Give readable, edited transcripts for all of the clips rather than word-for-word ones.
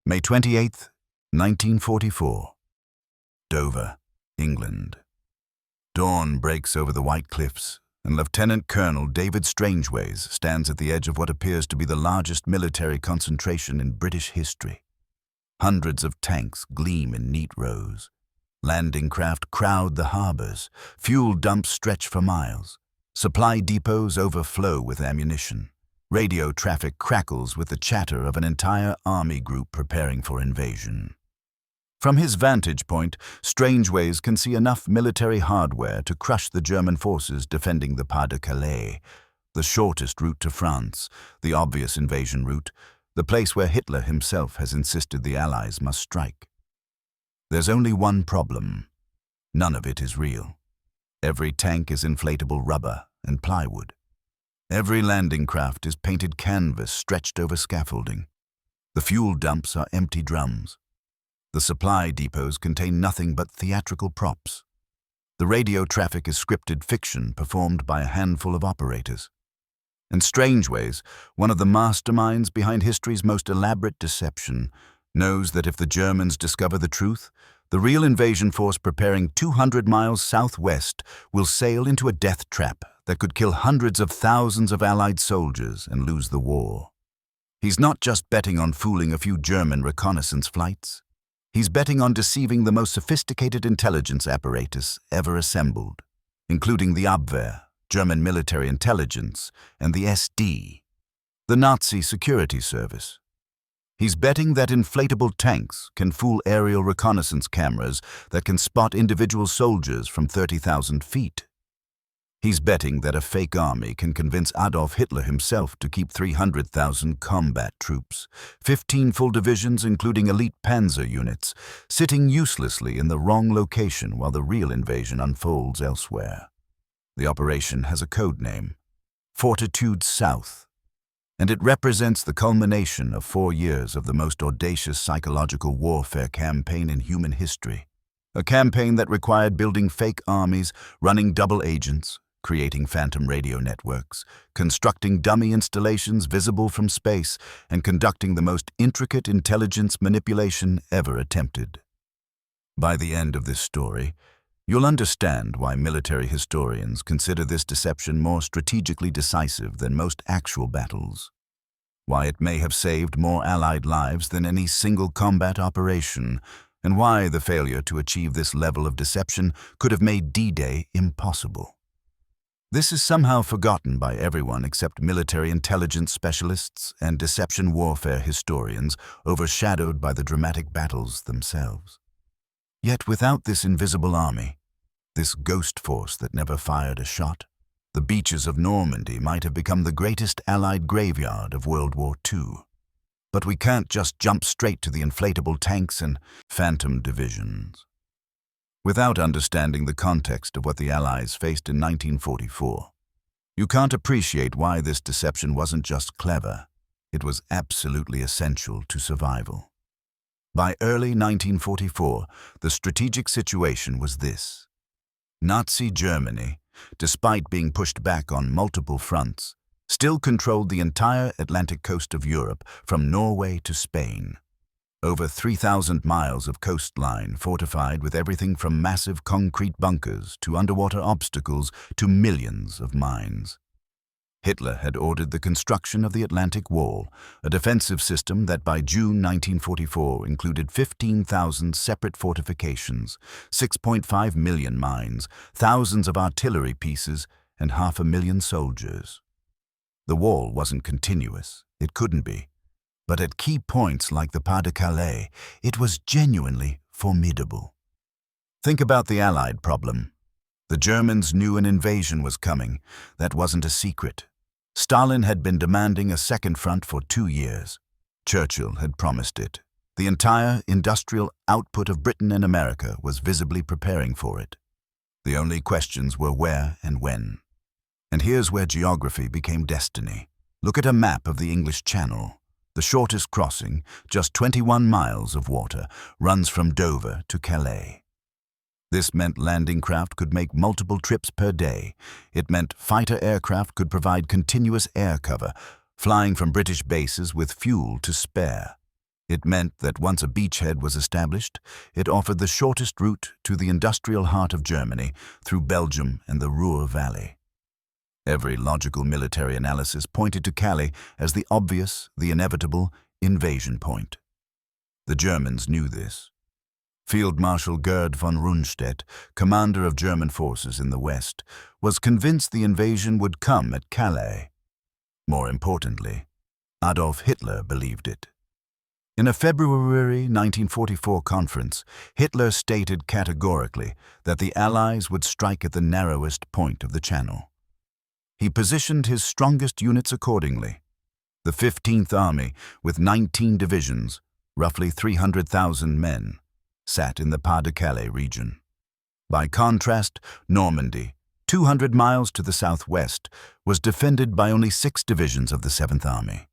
May 28, 1944. Dover, England. Dawn breaks over the white cliffs, and Lieutenant Colonel David Strangeways stands at the edge of what appears to be the largest military concentration in British history. Hundreds of tanks gleam in neat rows. Landing craft crowd the harbors. Fuel dumps stretch for miles. Supply depots overflow with ammunition. Radio traffic crackles with the chatter of an entire army group preparing for invasion. From his vantage point, Strangeways can see enough military hardware to crush the German forces defending the Pas de Calais, the shortest route to France, the obvious invasion route, the place where Hitler himself has insisted the Allies must strike. There's only one problem. None of it is real. Every tank is inflatable rubber and plywood. Every landing craft is painted canvas stretched over scaffolding. The fuel dumps are empty drums. The supply depots contain nothing but theatrical props. The radio traffic is scripted fiction performed by a handful of operators. And Strangeways, one of the masterminds behind history's most elaborate deception, knows that if the Germans discover the truth, the real invasion force preparing 200 miles southwest will sail into a death trap that could kill hundreds of thousands of Allied soldiers and lose the war. He's not just betting on fooling a few German reconnaissance flights. He's betting on deceiving the most sophisticated intelligence apparatus ever assembled, including the Abwehr, German military intelligence, and the SD, the Nazi security service. He's betting that inflatable tanks can fool aerial reconnaissance cameras that can spot individual soldiers from 30,000 feet. He's betting that a fake army can convince Adolf Hitler himself to keep 300,000 combat troops, 15 full divisions including elite panzer units, sitting uselessly in the wrong location while the real invasion unfolds elsewhere. The operation has a code name, Fortitude South, and it represents the culmination of 4 years of the most audacious psychological warfare campaign in human history. A campaign that required building fake armies, running double agents, creating phantom radio networks, constructing dummy installations visible from space, and conducting the most intricate intelligence manipulation ever attempted. By the end of this story, you'll understand why military historians consider this deception more strategically decisive than most actual battles, why it may have saved more Allied lives than any single combat operation, and why the failure to achieve this level of deception could have made D-Day impossible. This is somehow forgotten by everyone except military intelligence specialists and deception warfare historians, overshadowed by the dramatic battles themselves. Yet without this invisible army, this ghost force that never fired a shot, the beaches of Normandy might have become the greatest Allied graveyard of World War II. But we can't just jump straight to the inflatable tanks and phantom divisions. Without understanding the context of what the Allies faced in 1944, you can't appreciate why this deception wasn't just clever, it was absolutely essential to survival. By early 1944, the strategic situation was this. Nazi Germany, despite being pushed back on multiple fronts, still controlled the entire Atlantic coast of Europe from Norway to Spain. Over 3,000 miles of coastline fortified with everything from massive concrete bunkers to underwater obstacles to millions of mines. Hitler had ordered the construction of the Atlantic Wall, a defensive system that by June 1944 included 15,000 separate fortifications, 6.5 million mines, thousands of artillery pieces, and 500,000 soldiers. The wall wasn't continuous, it couldn't be, but at key points like the Pas de Calais, it was genuinely formidable. Think about the Allied problem. The Germans knew an invasion was coming. That wasn't a secret. Stalin had been demanding a second front for 2 years. Churchill had promised it. The entire industrial output of Britain and America was visibly preparing for it. The only questions were where and when. And here's where geography became destiny. Look at a map of the English Channel. The shortest crossing, just 21 miles of water, runs from Dover to Calais. This meant landing craft could make multiple trips per day. It meant fighter aircraft could provide continuous air cover, flying from British bases with fuel to spare. It meant that once a beachhead was established, it offered the shortest route to the industrial heart of Germany through Belgium and the Ruhr Valley. Every logical military analysis pointed to Calais as the obvious, the inevitable invasion point. The Germans knew this. Field Marshal Gerd von Rundstedt, commander of German forces in the West, was convinced the invasion would come at Calais. More importantly, Adolf Hitler believed it. In a February 1944 conference, Hitler stated categorically that the Allies would strike at the narrowest point of the Channel. He positioned his strongest units accordingly. The 15th Army, with 19 divisions, roughly 300,000 men, sat in the Pas-de-Calais region. By contrast, Normandy, 200 miles to the southwest, was defended by only 6 divisions of the 7th Army.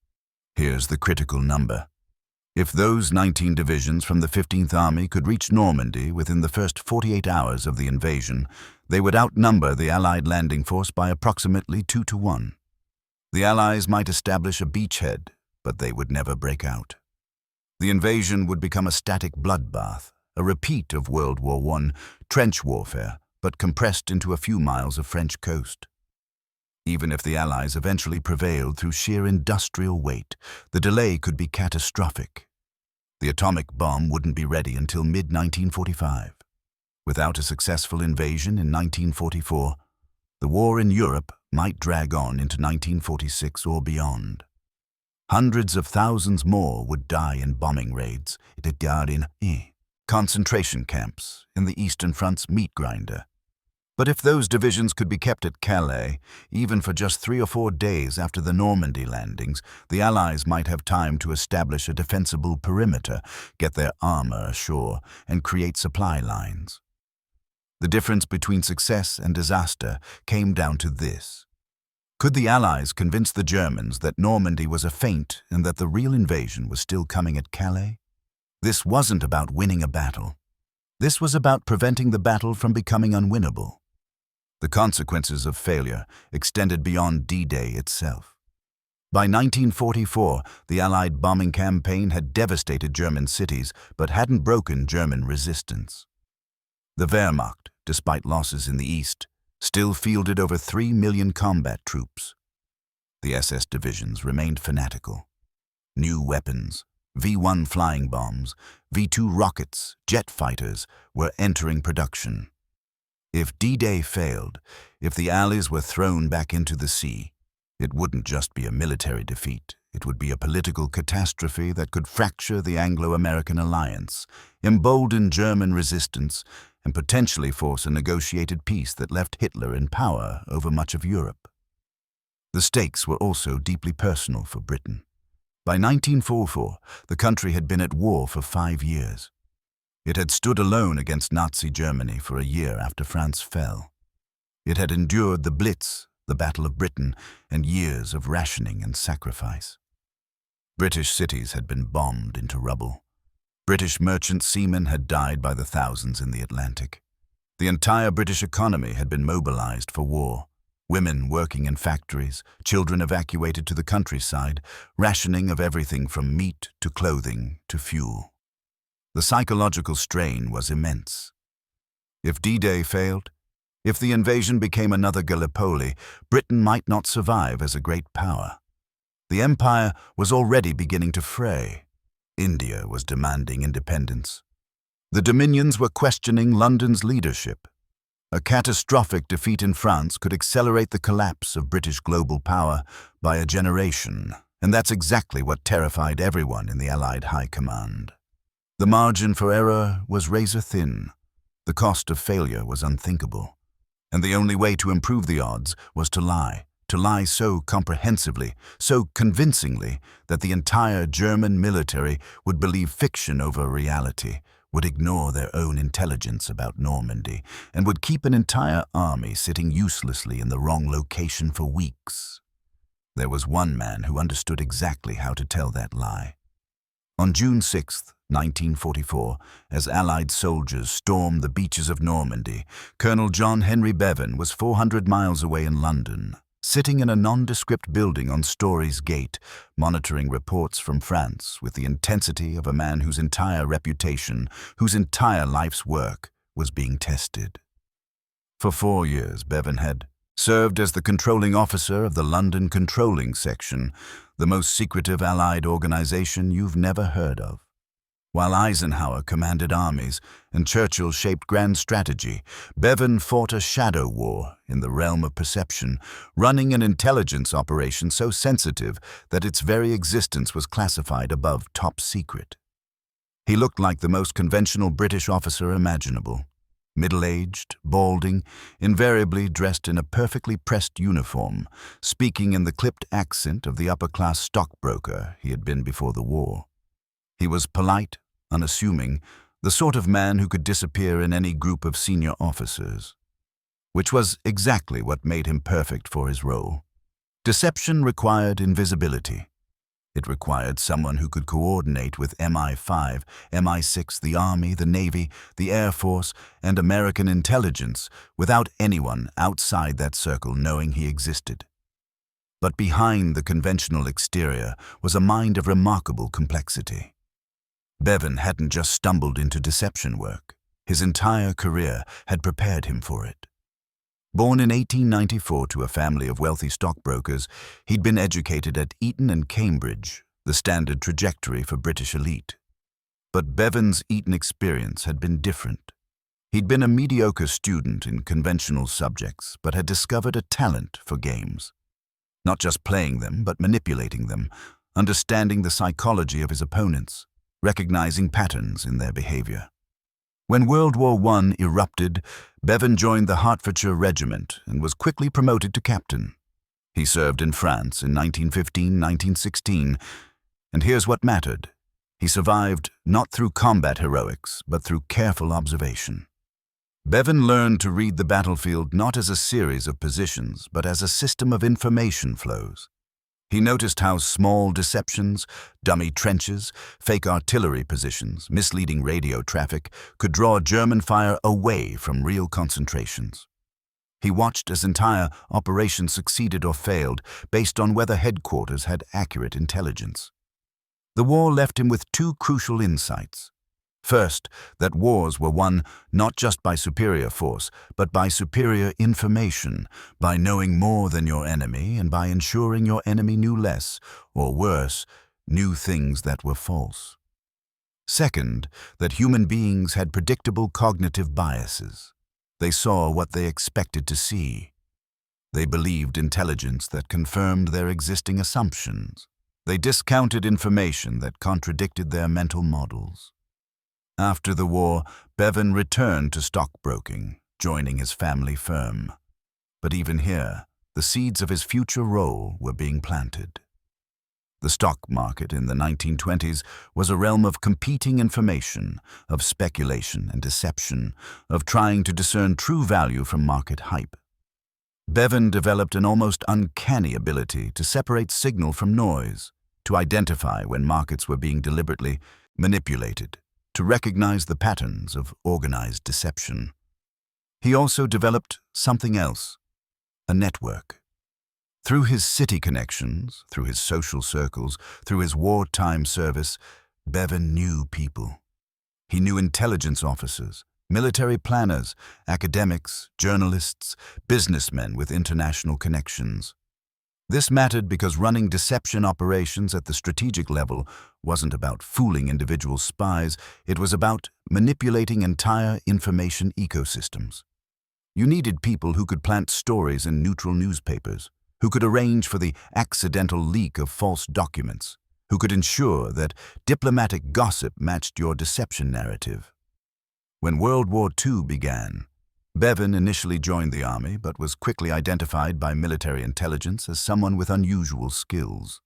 Here's the critical number. If those 19 divisions from the 15th Army could reach Normandy within the first 48 hours of the invasion, they would outnumber the Allied landing force by approximately 2 to 1. The Allies might establish a beachhead, but they would never break out. The invasion would become a static bloodbath, a repeat of World War I trench warfare, but compressed into a few miles of French coast. Even if the Allies eventually prevailed through sheer industrial weight, the delay could be catastrophic. The atomic bomb wouldn't be ready until mid-1945. Without a successful invasion in 1944, the war in Europe might drag on into 1946 or beyond. Hundreds of thousands more would die in bombing raids, concentration camps, in the Eastern Front's meat grinder. But if those divisions could be kept at Calais, even for just 3 or 4 days after the Normandy landings, the Allies might have time to establish a defensible perimeter, get their armor ashore, and create supply lines. The difference between success and disaster came down to this. Could the Allies convince the Germans that Normandy was a feint and that the real invasion was still coming at Calais? This wasn't about winning a battle. This was about preventing the battle from becoming unwinnable. The consequences of failure extended beyond D-Day itself. By 1944, the Allied bombing campaign had devastated German cities, but hadn't broken German resistance. The Wehrmacht, despite losses in the East, still fielded over 3 million combat troops. The SS divisions remained fanatical. New weapons, V-1 flying bombs, V-2 rockets, jet fighters were entering production. If D-Day failed, if the Allies were thrown back into the sea, it wouldn't just be a military defeat. It would be a political catastrophe that could fracture the Anglo-American alliance, embolden German resistance, and potentially force a negotiated peace that left Hitler in power over much of Europe. The stakes were also deeply personal for Britain. By 1944, the country had been at war for 5 years. It had stood alone against Nazi Germany for a year after France fell. It had endured the Blitz, the Battle of Britain, and years of rationing and sacrifice. British cities had been bombed into rubble. British merchant seamen had died by the thousands in the Atlantic. The entire British economy had been mobilized for war. Women working in factories, children evacuated to the countryside, rationing of everything from meat to clothing to fuel. The psychological strain was immense. If D-Day failed, if the invasion became another Gallipoli, Britain might not survive as a great power. The empire was already beginning to fray. India was demanding independence. The Dominions were questioning London's leadership. A catastrophic defeat in France could accelerate the collapse of British global power by a generation, and that's exactly what terrified everyone in the Allied High Command. The margin for error was razor-thin. The cost of failure was unthinkable. And the only way to improve the odds was to lie so comprehensively, so convincingly, that the entire German military would believe fiction over reality, would ignore their own intelligence about Normandy, and would keep an entire army sitting uselessly in the wrong location for weeks. There was one man who understood exactly how to tell that lie. On June 6, 1944, as Allied soldiers stormed the beaches of Normandy, Colonel John Henry Bevan was 400 miles away in London, sitting in a nondescript building on Story's Gate, monitoring reports from France with the intensity of a man whose entire reputation, whose entire life's work, was being tested. For 4 years, Bevan had served as the controlling officer of the London Controlling Section, the most secretive Allied organization you've never heard of. While Eisenhower commanded armies and Churchill shaped grand strategy, Bevan fought a shadow war in the realm of perception, running an intelligence operation so sensitive that its very existence was classified above top secret. He looked like the most conventional British officer imaginable. Middle-aged, balding, invariably dressed in a perfectly pressed uniform, speaking in the clipped accent of the upper-class stockbroker he had been before the war. He was polite, unassuming, the sort of man who could disappear in any group of senior officers, which was exactly what made him perfect for his role. Deception required invisibility. It required someone who could coordinate with MI5, MI6, the Army, the Navy, the Air Force, and American intelligence without anyone outside that circle knowing he existed. But behind the conventional exterior was a mind of remarkable complexity. Bevan hadn't just stumbled into deception work. His entire career had prepared him for it. Born in 1894 to a family of wealthy stockbrokers, he'd been educated at Eton and Cambridge, the standard trajectory for British elite. But Bevan's Eton experience had been different. He'd been a mediocre student in conventional subjects, but had discovered a talent for games. Not just playing them, but manipulating them, understanding the psychology of his opponents, recognizing patterns in their behavior. When World War I erupted, Bevan joined the Hertfordshire Regiment and was quickly promoted to captain. He served in France in 1915-1916, and here's what mattered. He survived not through combat heroics, but through careful observation. Bevan learned to read the battlefield not as a series of positions, but as a system of information flows. He noticed how small deceptions, dummy trenches, fake artillery positions, misleading radio traffic could draw German fire away from real concentrations. He watched as entire operations succeeded or failed based on whether headquarters had accurate intelligence. The war left him with 2 crucial insights. First, that wars were won not just by superior force, but by superior information, by knowing more than your enemy and by ensuring your enemy knew less, or worse, knew things that were false. Second, that human beings had predictable cognitive biases. They saw what they expected to see. They believed intelligence that confirmed their existing assumptions. They discounted information that contradicted their mental models. After the war, Bevan returned to stockbroking, joining his family firm. But even here, the seeds of his future role were being planted. The stock market in the 1920s was a realm of competing information, of speculation and deception, of trying to discern true value from market hype. Bevan developed an almost uncanny ability to separate signal from noise, to identify when markets were being deliberately manipulated, to recognize the patterns of organized deception. He also developed something else, a network. Through his city connections, through his social circles, through his wartime service, Bevan knew people. He knew intelligence officers, military planners, academics, journalists, businessmen with international connections. This mattered because running deception operations at the strategic level wasn't about fooling individual spies, it was about manipulating entire information ecosystems. You needed people who could plant stories in neutral newspapers, who could arrange for the accidental leak of false documents, who could ensure that diplomatic gossip matched your deception narrative. When World War II began, Bevan initially joined the army but was quickly identified by military intelligence as someone with unusual skills.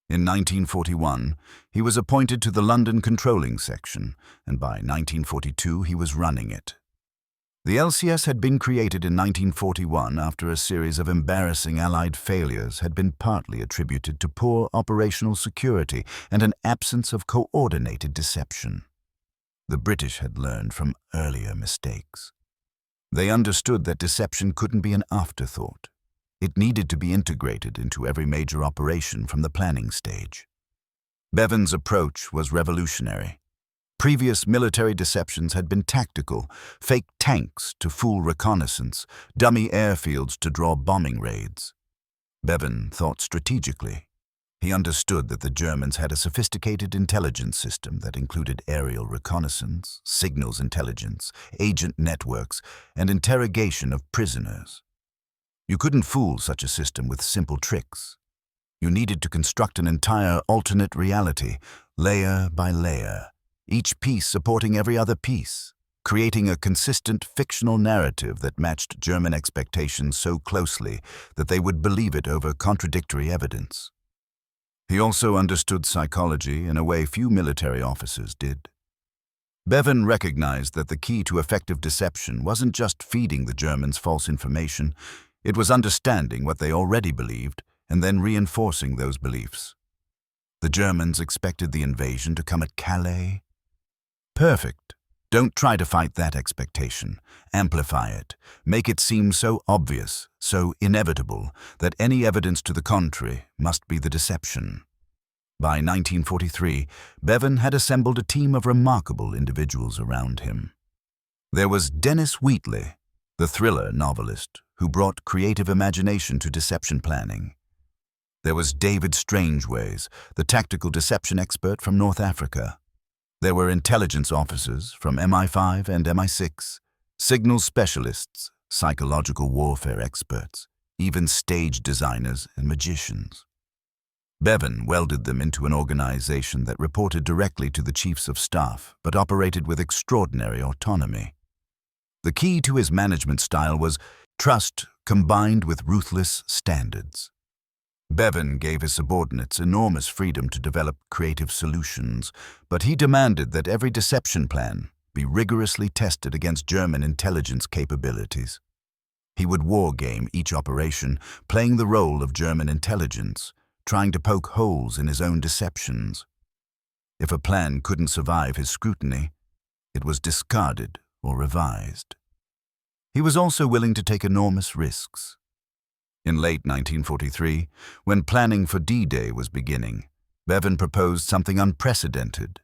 In 1941, he was appointed to the London Controlling Section, and by 1942 he was running it. The LCS had been created in 1941 after a series of embarrassing Allied failures had been partly attributed to poor operational security and an absence of coordinated deception. The British had learned from earlier mistakes. They understood that deception couldn't be an afterthought. It needed to be integrated into every major operation from the planning stage. Bevan's approach was revolutionary. Previous military deceptions had been tactical: fake tanks to fool reconnaissance, dummy airfields to draw bombing raids. Bevan thought strategically. He understood that the Germans had a sophisticated intelligence system that included aerial reconnaissance, signals intelligence, agent networks, and interrogation of prisoners. You couldn't fool such a system with simple tricks. You needed to construct an entire alternate reality, layer by layer, each piece supporting every other piece, creating a consistent fictional narrative that matched German expectations so closely that they would believe it over contradictory evidence. He also understood psychology in a way few military officers did. Bevan recognized that the key to effective deception wasn't just feeding the Germans false information, it was understanding what they already believed and then reinforcing those beliefs. The Germans expected the invasion to come at Calais. Perfect. Don't try to fight that expectation. Amplify it. Make it seem so obvious, so inevitable, that any evidence to the contrary must be the deception. By 1943, Bevan had assembled a team of remarkable individuals around him. There was Dennis Wheatley, the thriller novelist, who brought creative imagination to deception planning. There was David Strangeways, the tactical deception expert from North Africa. There were intelligence officers from MI5 and MI6, signal specialists, psychological warfare experts, even stage designers and magicians. Bevan welded them into an organization that reported directly to the chiefs of staff, but operated with extraordinary autonomy. The key to his management style was trust combined with ruthless standards. Bevan gave his subordinates enormous freedom to develop creative solutions, but he demanded that every deception plan be rigorously tested against German intelligence capabilities. He would wargame each operation, playing the role of German intelligence, trying to poke holes in his own deceptions. If a plan couldn't survive his scrutiny, it was discarded or revised. He was also willing to take enormous risks. In late 1943, when planning for D-Day was beginning, Bevan proposed something unprecedented: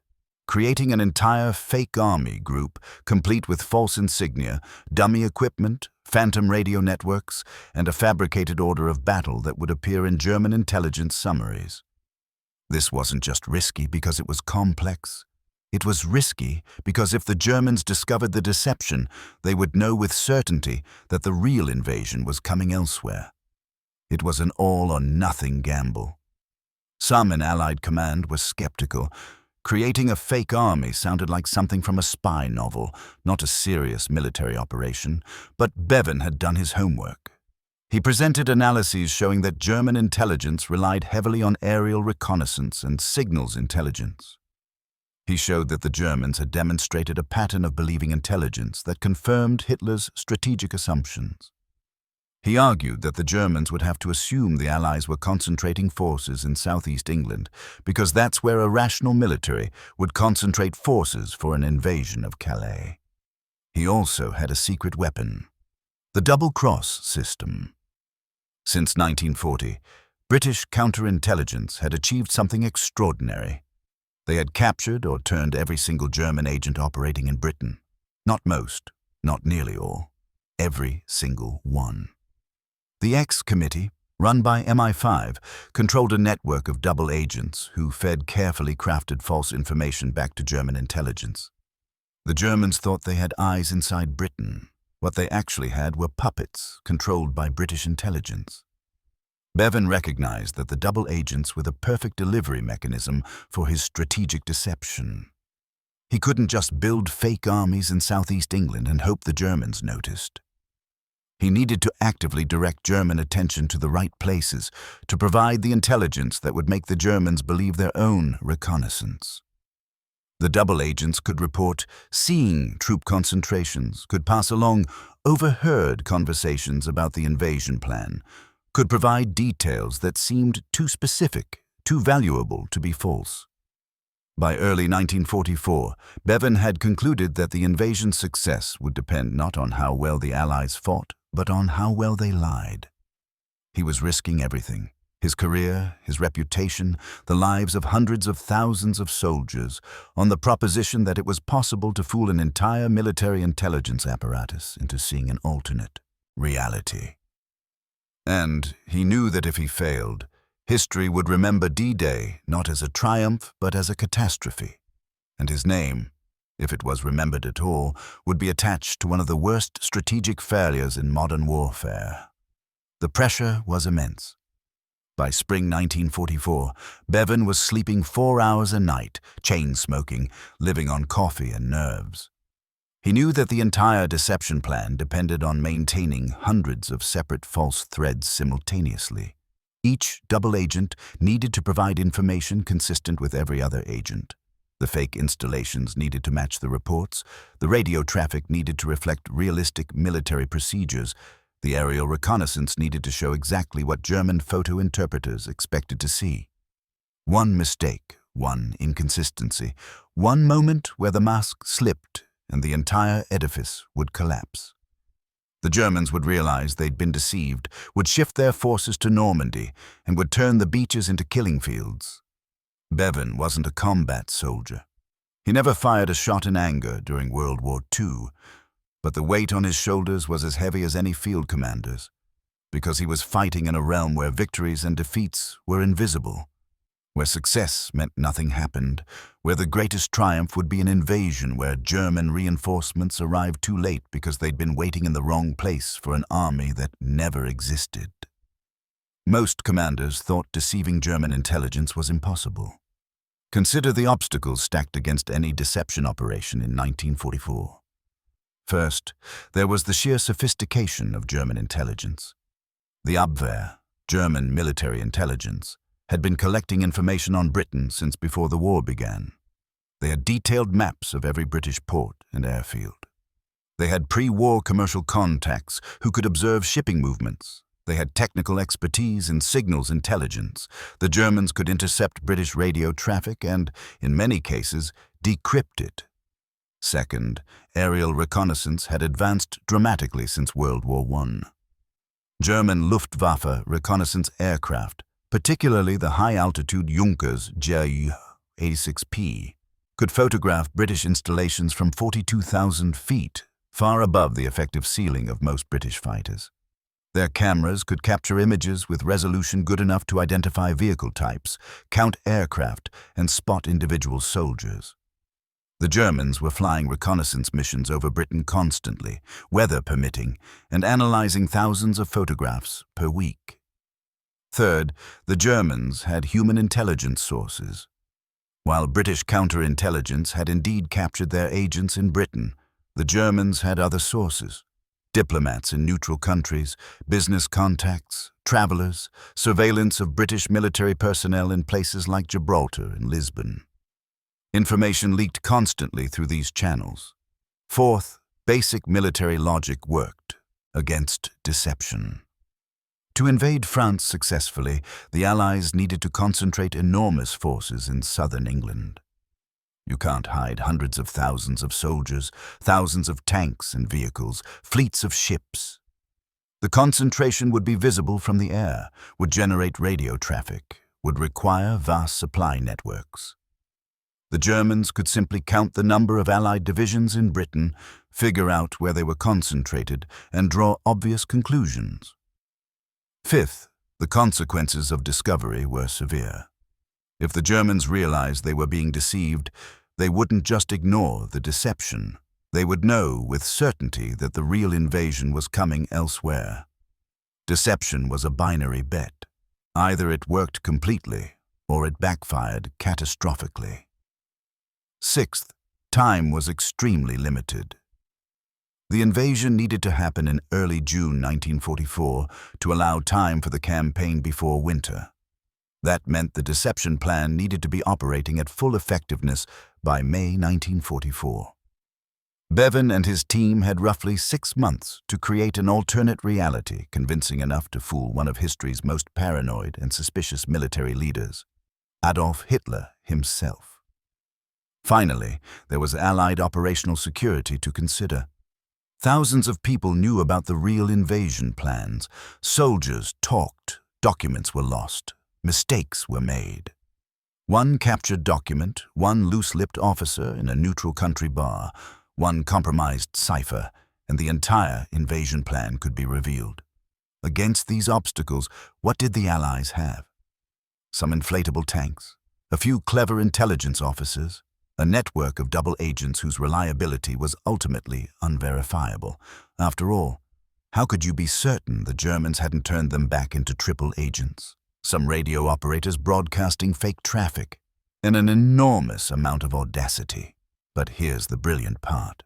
creating an entire fake army group complete with false insignia, dummy equipment, phantom radio networks, and a fabricated order of battle that would appear in German intelligence summaries. This wasn't just risky because it was complex. It was risky because if the Germans discovered the deception, they would know with certainty that the real invasion was coming elsewhere. It was an all-or-nothing gamble. Some in Allied command were skeptical. Creating a fake army sounded like something from a spy novel, not a serious military operation, but Bevan had done his homework. He presented analyses showing that German intelligence relied heavily on aerial reconnaissance and signals intelligence. He showed that the Germans had demonstrated a pattern of believing intelligence that confirmed Hitler's strategic assumptions. He argued that the Germans would have to assume the Allies were concentrating forces in southeast England because that's where a rational military would concentrate forces for an invasion of Calais. He also had a secret weapon: the double-cross system. Since 1940, British counterintelligence had achieved something extraordinary. They had captured or turned every single German agent operating in Britain. Not most, not nearly all, every single one. The X Committee, run by MI5, controlled a network of double agents who fed carefully crafted false information back to German intelligence. The Germans thought they had eyes inside Britain. What they actually had were puppets controlled by British intelligence. Bevan recognized that the double agents were the perfect delivery mechanism for his strategic deception. He couldn't just build fake armies in southeast England and hope the Germans noticed. He needed to actively direct German attention to the right places, to provide the intelligence that would make the Germans believe their own reconnaissance. The double agents could report seeing troop concentrations, could pass along overheard conversations about the invasion plan, could provide details that seemed too specific, too valuable to be false. By early 1944, Bevan had concluded that the invasion's success would depend not on how well the Allies fought, but on how well they lied. He was risking everything: his career, his reputation, the lives of hundreds of thousands of soldiers, on the proposition that it was possible to fool an entire military intelligence apparatus into seeing an alternate reality. And he knew that if he failed, history would remember D-Day not as a triumph but as a catastrophe, and his name, if it was remembered at all, would be attached to one of the worst strategic failures in modern warfare. The pressure was immense. By spring 1944, Bevan was sleeping 4 hours a night, chain-smoking, living on coffee and nerves. He knew that the entire deception plan depended on maintaining hundreds of separate false threads simultaneously. Each double agent needed to provide information consistent with every other agent. The fake installations needed to match the reports. The radio traffic needed to reflect realistic military procedures. The aerial reconnaissance needed to show exactly what German photo interpreters expected to see. One mistake, one inconsistency, one moment where the mask slipped and the entire edifice would collapse. The Germans would realize they'd been deceived, would shift their forces to Normandy, and would turn the beaches into killing fields. Bevan wasn't a combat soldier. He never fired a shot in anger during World War II, but the weight on his shoulders was as heavy as any field commander's, because he was fighting in a realm where victories and defeats were invisible, where success meant nothing happened, where the greatest triumph would be an invasion where German reinforcements arrived too late because they'd been waiting in the wrong place for an army that never existed. Most commanders thought deceiving German intelligence was impossible. Consider the obstacles stacked against any deception operation in 1944. First, there was the sheer sophistication of German intelligence. The Abwehr, German military intelligence, had been collecting information on Britain since before the war began. They had detailed maps of every British port and airfield. They had pre-war commercial contacts who could observe shipping movements. They had technical expertise in signals intelligence. The Germans could intercept British radio traffic and, in many cases, decrypt it. Second, aerial reconnaissance had advanced dramatically since World War I. German Luftwaffe reconnaissance aircraft, particularly the high-altitude Junkers Ju-86P, could photograph British installations from 42,000 feet, far above the effective ceiling of most British fighters. Their cameras could capture images with resolution good enough to identify vehicle types, count aircraft, and spot individual soldiers. The Germans were flying reconnaissance missions over Britain constantly, weather permitting, and analyzing thousands of photographs per week. Third, the Germans had human intelligence sources. While British counterintelligence had indeed captured their agents in Britain, the Germans had other sources: diplomats in neutral countries, business contacts, travelers, surveillance of British military personnel in places like Gibraltar and Lisbon. Information leaked constantly through these channels. Fourth, basic military logic worked against deception. To invade France successfully, the Allies needed to concentrate enormous forces in southern England. You can't hide hundreds of thousands of soldiers, thousands of tanks and vehicles, fleets of ships. The concentration would be visible from the air, would generate radio traffic, would require vast supply networks. The Germans could simply count the number of Allied divisions in Britain, figure out where they were concentrated, and draw obvious conclusions. Fifth, the consequences of discovery were severe. If the Germans realized they were being deceived, they wouldn't just ignore the deception. They would know with certainty that the real invasion was coming elsewhere. Deception was a binary bet. Either it worked completely, or it backfired catastrophically. Sixth, time was extremely limited. The invasion needed to happen in early June 1944 to allow time for the campaign before winter. That meant the deception plan needed to be operating at full effectiveness by May 1944. Bevan and his team had roughly 6 months to create an alternate reality convincing enough to fool one of history's most paranoid and suspicious military leaders, Adolf Hitler himself. Finally, there was Allied operational security to consider. Thousands of people knew about the real invasion plans. Soldiers talked, documents were lost, mistakes were made. One captured document, one loose-lipped officer in a neutral country bar, one compromised cipher, and the entire invasion plan could be revealed. Against these obstacles, what did the Allies have? Some inflatable tanks, a few clever intelligence officers, a network of double agents whose reliability was ultimately unverifiable. After all, how could you be certain the Germans hadn't turned them back into triple agents? Some radio operators broadcasting fake traffic, and an enormous amount of audacity. But here's the brilliant part.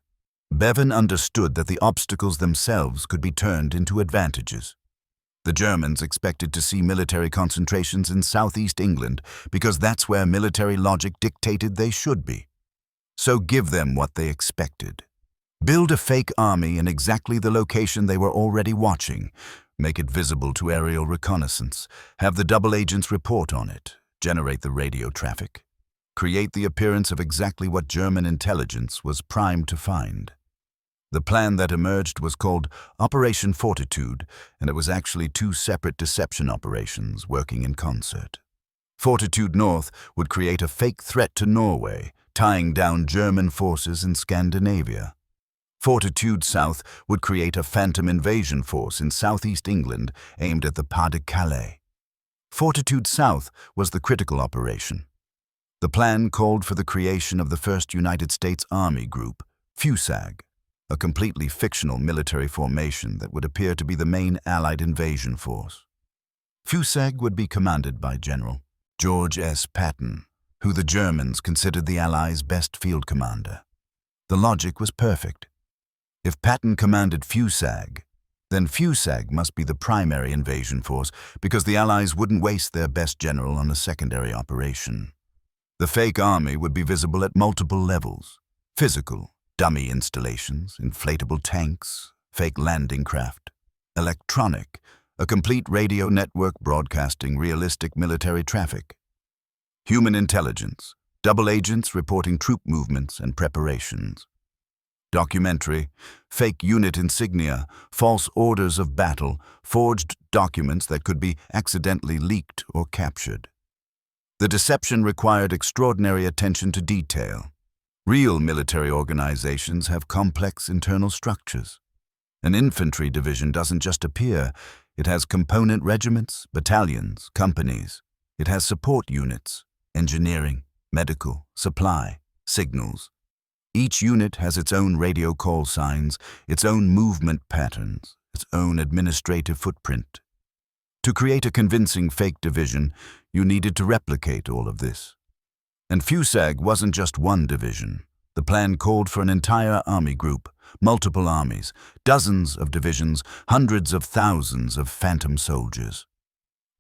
Bevan understood that the obstacles themselves could be turned into advantages. The Germans expected to see military concentrations in southeast England because that's where military logic dictated they should be. So give them what they expected. Build a fake army in exactly the location they were already watching. Make it visible to aerial reconnaissance. Have the double agents report on it. Generate the radio traffic. Create the appearance of exactly what German intelligence was primed to find. The plan that emerged was called Operation Fortitude, and it was actually two separate deception operations working in concert. Fortitude North would create a fake threat to Norway, tying down German forces in Scandinavia. Fortitude South would create a phantom invasion force in southeast England aimed at the Pas-de-Calais. Fortitude South was the critical operation. The plan called for the creation of the first United States Army Group, FUSAG, a completely fictional military formation that would appear to be the main Allied invasion force. FUSAG would be commanded by General George S. Patton, who the Germans considered the Allies' best field commander. The logic was perfect. If Patton commanded FUSAG, then FUSAG must be the primary invasion force because the Allies wouldn't waste their best general on a secondary operation. The fake army would be visible at multiple levels: physical, dummy installations, inflatable tanks, fake landing craft; electronic, a complete radio network broadcasting realistic military traffic; human intelligence, double agents reporting troop movements and preparations; documentary, fake unit insignia, false orders of battle, forged documents that could be accidentally leaked or captured. The deception required extraordinary attention to detail. Real military organizations have complex internal structures. An infantry division doesn't just appear. It has component regiments, battalions, companies. It has support units, engineering, medical, supply, signals. Each unit has its own radio call signs, its own movement patterns, its own administrative footprint. To create a convincing fake division, you needed to replicate all of this. And FUSAG wasn't just one division. The plan called for an entire army group, multiple armies, dozens of divisions, hundreds of thousands of phantom soldiers.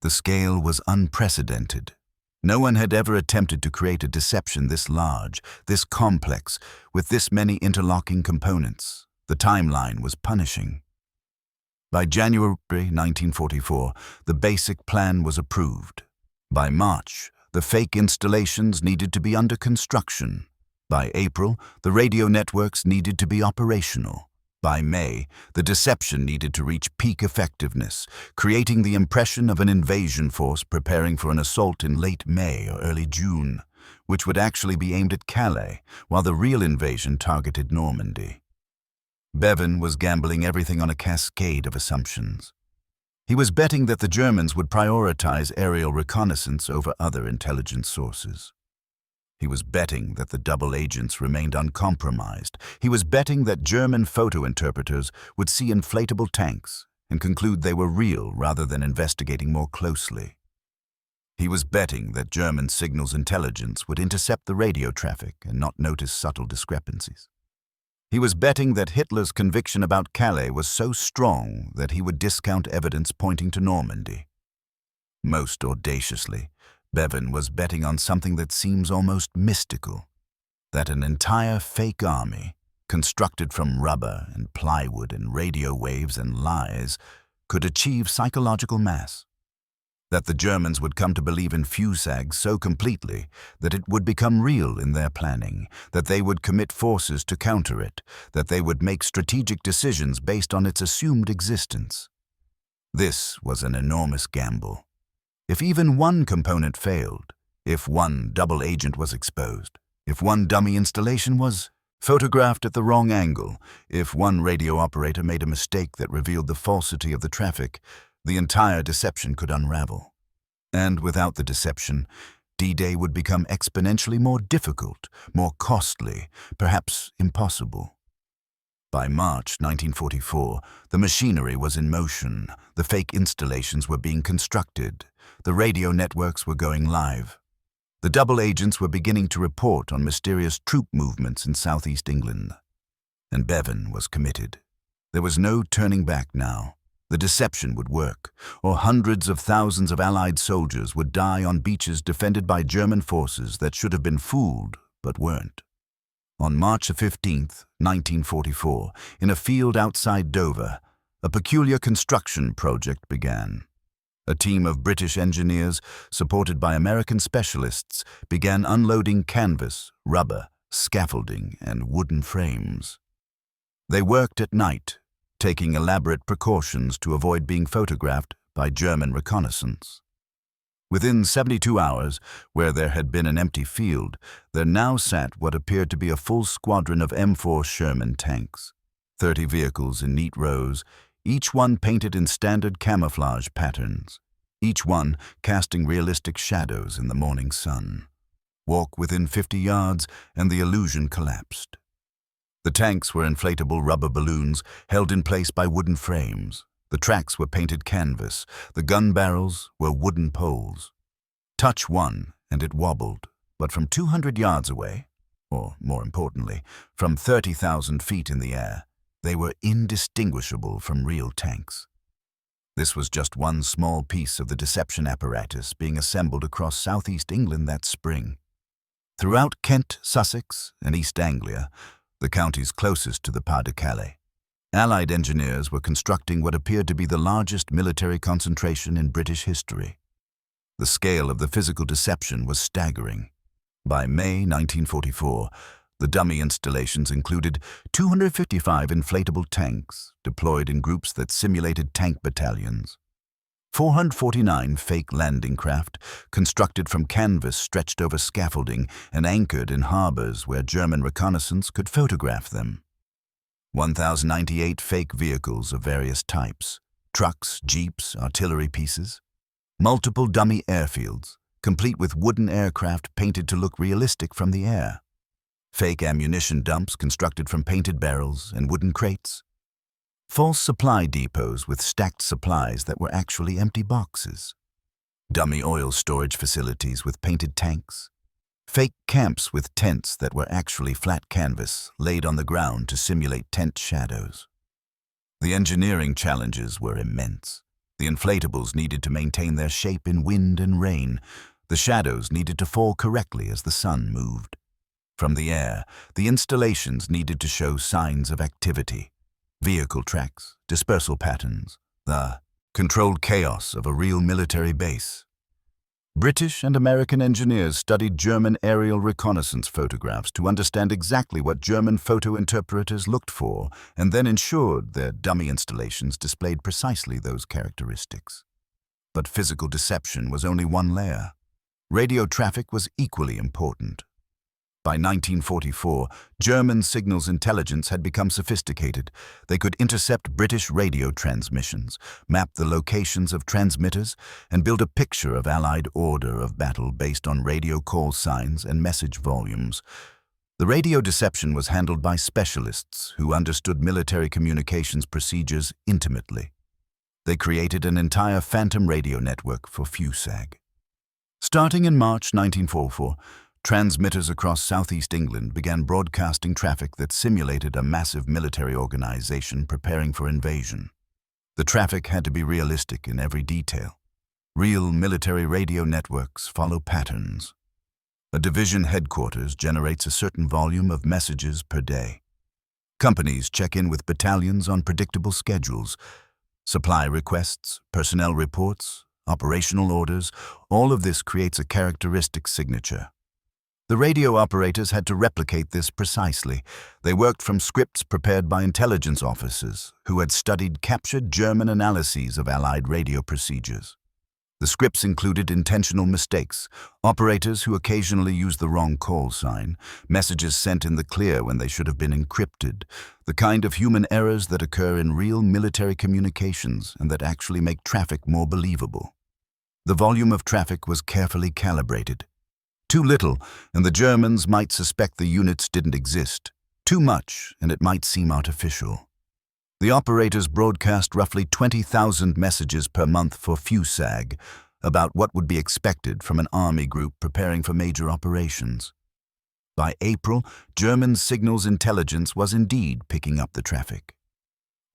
The scale was unprecedented. No one had ever attempted to create a deception this large, this complex, with this many interlocking components. The timeline was punishing. By January 1944, the basic plan was approved. By March, the fake installations needed to be under construction. By April, the radio networks needed to be operational. By May, the deception needed to reach peak effectiveness, creating the impression of an invasion force preparing for an assault in late May or early June, which would actually be aimed at Calais, while the real invasion targeted Normandy. Bevan was gambling everything on a cascade of assumptions. He was betting that the Germans would prioritize aerial reconnaissance over other intelligence sources. He was betting that the double agents remained uncompromised. He was betting that German photo interpreters would see inflatable tanks and conclude they were real rather than investigating more closely. He was betting that German signals intelligence would intercept the radio traffic and not notice subtle discrepancies. He was betting that Hitler's conviction about Calais was so strong that he would discount evidence pointing to Normandy. Most audaciously, Bevan was betting on something that seems almost mystical, that an entire fake army, constructed from rubber and plywood and radio waves and lies, could achieve psychological mass. that the Germans would come to believe in FUSAG so completely that it would become real in their planning, that they would commit forces to counter it, that they would make strategic decisions based on its assumed existence. This was an enormous gamble. If even one component failed, if one double agent was exposed, if one dummy installation was photographed at the wrong angle, if one radio operator made a mistake that revealed the falsity of the traffic, the entire deception could unravel. And without the deception, D-Day would become exponentially more difficult, more costly, perhaps impossible. By March 1944, the machinery was in motion, the fake installations were being constructed, the radio networks were going live. The double agents were beginning to report on mysterious troop movements in southeast England. And Bevan was committed. There was no turning back now. The deception would work, or hundreds of thousands of Allied soldiers would die on beaches defended by German forces that should have been fooled, but weren't. On March 15, 1944, in a field outside Dover, a peculiar construction project began. A team of British engineers, supported by American specialists, began unloading canvas, rubber, scaffolding, and wooden frames. They worked at night, taking elaborate precautions to avoid being photographed by German reconnaissance. Within 72 hours, where there had been an empty field, there now sat what appeared to be a full squadron of M4 Sherman tanks, 30 vehicles in neat rows, each one painted in standard camouflage patterns, each one casting realistic shadows in the morning sun. Walk within 50 yards, and the illusion collapsed. The tanks were inflatable rubber balloons held in place by wooden frames. The tracks were painted canvas. The gun barrels were wooden poles. Touch one, and it wobbled, but from 200 yards away, or more importantly, from 30,000 feet in the air, they were indistinguishable from real tanks. This was just one small piece of the deception apparatus being assembled across southeast England that spring. Throughout Kent, Sussex, and East Anglia, the counties closest to the Pas-de-Calais, Allied engineers were constructing what appeared to be the largest military concentration in British history. The scale of the physical deception was staggering. By May 1944, the dummy installations included 255 inflatable tanks deployed in groups that simulated tank battalions, 449 fake landing craft constructed from canvas stretched over scaffolding and anchored in harbors where German reconnaissance could photograph them, 1,098 fake vehicles of various types, trucks, jeeps, artillery pieces, multiple dummy airfields, complete with wooden aircraft painted to look realistic from the air, fake ammunition dumps constructed from painted barrels and wooden crates, false supply depots with stacked supplies that were actually empty boxes, dummy oil storage facilities with painted tanks, fake camps with tents that were actually flat canvas laid on the ground to simulate tent shadows. The engineering challenges were immense. The inflatables needed to maintain their shape in wind and rain. The shadows needed to fall correctly as the sun moved. From the air, the installations needed to show signs of activity, vehicle tracks, dispersal patterns, the controlled chaos of a real military base. British and American engineers studied German aerial reconnaissance photographs to understand exactly what German photo interpreters looked for, and then ensured their dummy installations displayed precisely those characteristics. But physical deception was only one layer. Radio traffic was equally important. By 1944, German signals intelligence had become sophisticated. They could intercept British radio transmissions, map the locations of transmitters, and build a picture of Allied order of battle based on radio call signs and message volumes. The radio deception was handled by specialists who understood military communications procedures intimately. They created an entire phantom radio network for FUSAG. Starting in March 1944, transmitters across southeast England began broadcasting traffic that simulated a massive military organization preparing for invasion. The traffic had to be realistic in every detail. Real military radio networks follow patterns. A division headquarters generates a certain volume of messages per day. Companies check in with battalions on predictable schedules. Supply requests, personnel reports, operational orders, all of this creates a characteristic signature. The radio operators had to replicate this precisely. They worked from scripts prepared by intelligence officers who had studied captured German analyses of Allied radio procedures. The scripts included intentional mistakes, operators who occasionally used the wrong call sign, messages sent in the clear when they should have been encrypted, the kind of human errors that occur in real military communications and that actually make traffic more believable. The volume of traffic was carefully calibrated. Too little, and the Germans might suspect the units didn't exist. Too much, and it might seem artificial. The operators broadcast roughly 20,000 messages per month for FUSAG, about what would be expected from an army group preparing for major operations. By April, German signals intelligence was indeed picking up the traffic.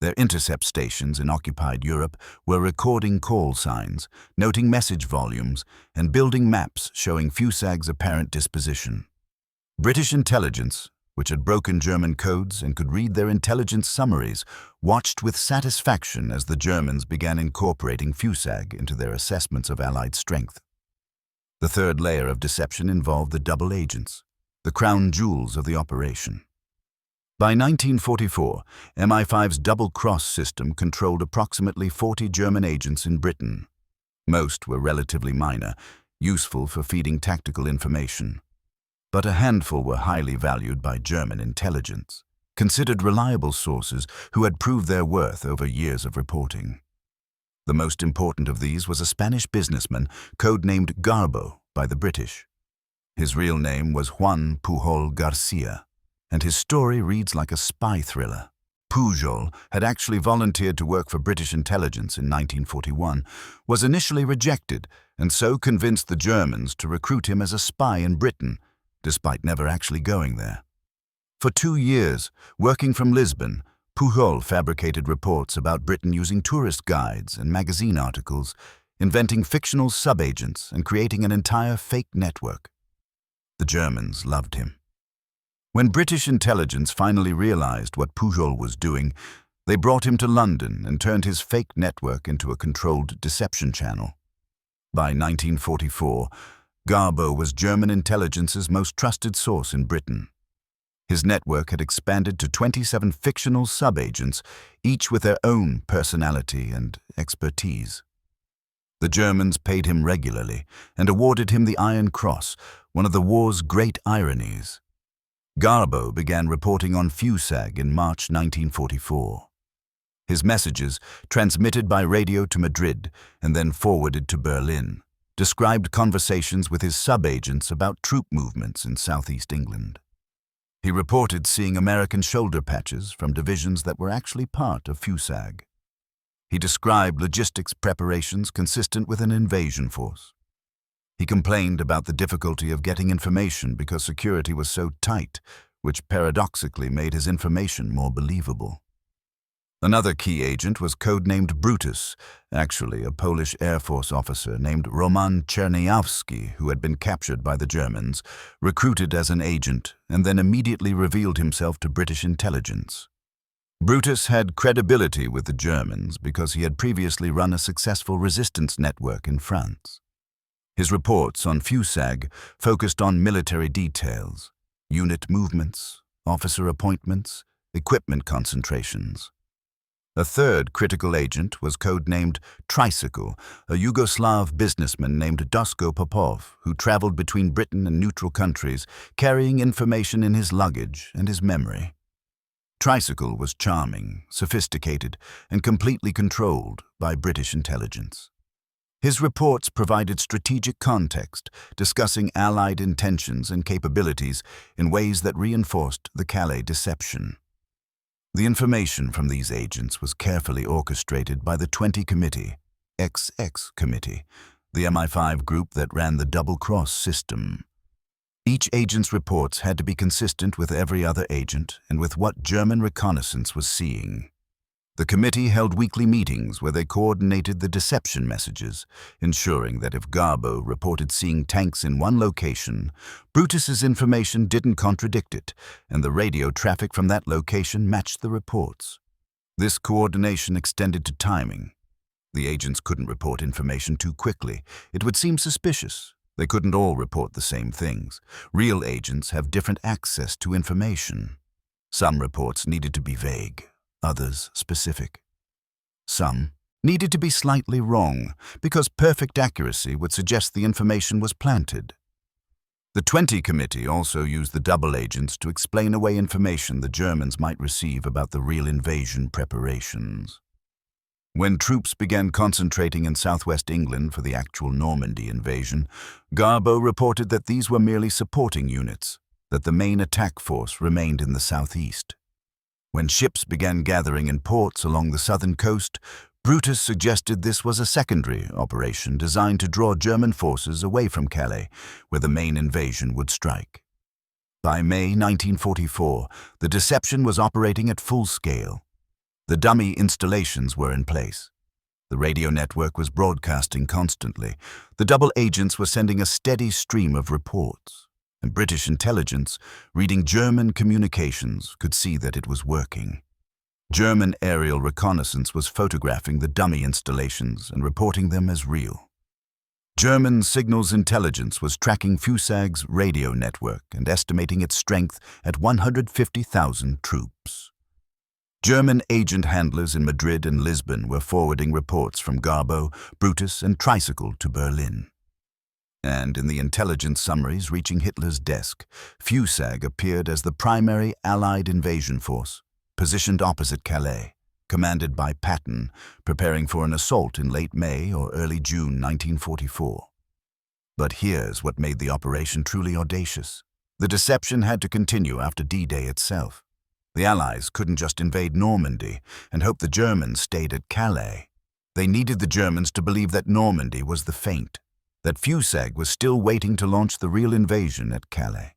Their intercept stations in occupied Europe were recording call signs, noting message volumes, and building maps showing FUSAG's apparent disposition. British intelligence, which had broken German codes and could read their intelligence summaries, watched with satisfaction as the Germans began incorporating FUSAG into their assessments of Allied strength. The third layer of deception involved the double agents, the crown jewels of the operation. By 1944, MI5's double-cross system controlled approximately 40 German agents in Britain. Most were relatively minor, useful for feeding tactical information. But a handful were highly valued by German intelligence, considered reliable sources who had proved their worth over years of reporting. The most important of these was a Spanish businessman codenamed Garbo by the British. His real name was Juan Pujol Garcia, and his story reads like a spy thriller. Pujol had actually volunteered to work for British intelligence in 1941, was initially rejected, and so convinced the Germans to recruit him as a spy in Britain, despite never actually going there. For 2 years, working from Lisbon, Pujol fabricated reports about Britain using tourist guides and magazine articles, inventing fictional subagents and creating an entire fake network. The Germans loved him. When British intelligence finally realized what Pujol was doing, they brought him to London and turned his fake network into a controlled deception channel. By 1944, Garbo was German intelligence's most trusted source in Britain. His network had expanded to 27 fictional subagents, each with their own personality and expertise. The Germans paid him regularly and awarded him the Iron Cross, one of the war's great ironies. Garbo began reporting on FUSAG in March 1944. His messages, transmitted by radio to Madrid and then forwarded to Berlin, described conversations with his subagents about troop movements in southeast England. He reported seeing American shoulder patches from divisions that were actually part of FUSAG. He described logistics preparations consistent with an invasion force. He complained about the difficulty of getting information because security was so tight, which paradoxically made his information more believable. Another key agent was codenamed Brutus, actually a Polish Air Force officer named Roman Czerniawski, who had been captured by the Germans, recruited as an agent, and then immediately revealed himself to British intelligence. Brutus had credibility with the Germans because he had previously run a successful resistance network in France. His reports on FUSAG focused on military details, unit movements, officer appointments, equipment concentrations. A third critical agent was codenamed Tricycle, a Yugoslav businessman named Dusko Popov, who traveled between Britain and neutral countries, carrying information in his luggage and his memory. Tricycle was charming, sophisticated, and completely controlled by British intelligence. His reports provided strategic context, discussing Allied intentions and capabilities in ways that reinforced the Calais deception. The information from these agents was carefully orchestrated by the 20 Committee, XX Committee, the MI5 group that ran the double-cross system. Each agent's reports had to be consistent with every other agent and with what German reconnaissance was seeing. The committee held weekly meetings where they coordinated the deception messages, ensuring that if Garbo reported seeing tanks in one location, Brutus's information didn't contradict it, and the radio traffic from that location matched the reports. This coordination extended to timing. The agents couldn't report information too quickly. It would seem suspicious. They couldn't all report the same things. Real agents have different access to information. Some reports needed to be vague, others specific. Some needed to be slightly wrong, because perfect accuracy would suggest the information was planted. The 20 Committee also used the double agents to explain away information the Germans might receive about the real invasion preparations. When troops began concentrating in southwest England for the actual Normandy invasion, Garbo reported that these were merely supporting units, that the main attack force remained in the southeast. When ships began gathering in ports along the southern coast, Brutus suggested this was a secondary operation designed to draw German forces away from Calais, where the main invasion would strike. By May 1944, the deception was operating at full scale. The dummy installations were in place. The radio network was broadcasting constantly. The double agents were sending a steady stream of reports, and British intelligence, reading German communications, could see that it was working. German aerial reconnaissance was photographing the dummy installations and reporting them as real. German signals intelligence was tracking Fusag's radio network and estimating its strength at 150,000 troops. German agent handlers in Madrid and Lisbon were forwarding reports from Garbo, Brutus, and Tricycle to Berlin. And in the intelligence summaries reaching Hitler's desk, Fusag appeared as the primary Allied invasion force, positioned opposite Calais, commanded by Patton, preparing for an assault in late May or early June 1944. But here's what made the operation truly audacious. The deception had to continue after D-Day itself. The Allies couldn't just invade Normandy and hope the Germans stayed at Calais. They needed the Germans to believe that Normandy was the feint, that Fusag was still waiting to launch the real invasion at Calais.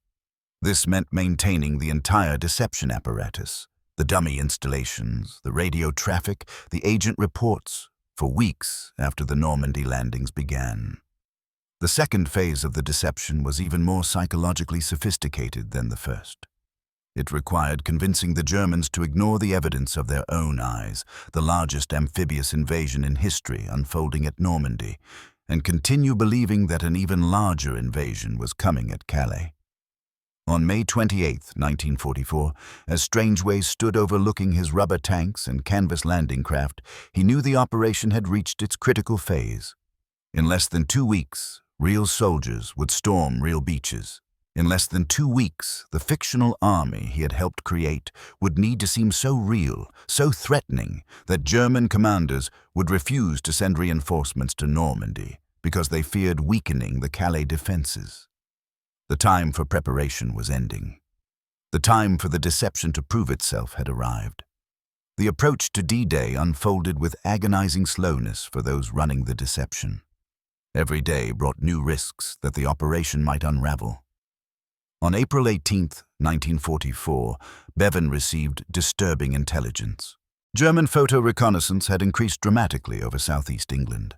This meant maintaining the entire deception apparatus, the dummy installations, the radio traffic, the agent reports, for weeks after the Normandy landings began. The second phase of the deception was even more psychologically sophisticated than the first. It required convincing the Germans to ignore the evidence of their own eyes, the largest amphibious invasion in history unfolding at Normandy, and continue believing that an even larger invasion was coming at Calais. On May 28, 1944, as Strangeways stood overlooking his rubber tanks and canvas landing craft, he knew the operation had reached its critical phase. In less than 2 weeks, real soldiers would storm real beaches. In less than 2 weeks, the fictional army he had helped create would need to seem so real, so threatening, that German commanders would refuse to send reinforcements to Normandy because they feared weakening the Calais defenses. The time for preparation was ending. The time for the deception to prove itself had arrived. The approach to D-Day unfolded with agonizing slowness for those running the deception. Every day brought new risks that the operation might unravel. On April 18, 1944, Bevan received disturbing intelligence. German photo reconnaissance had increased dramatically over southeast England.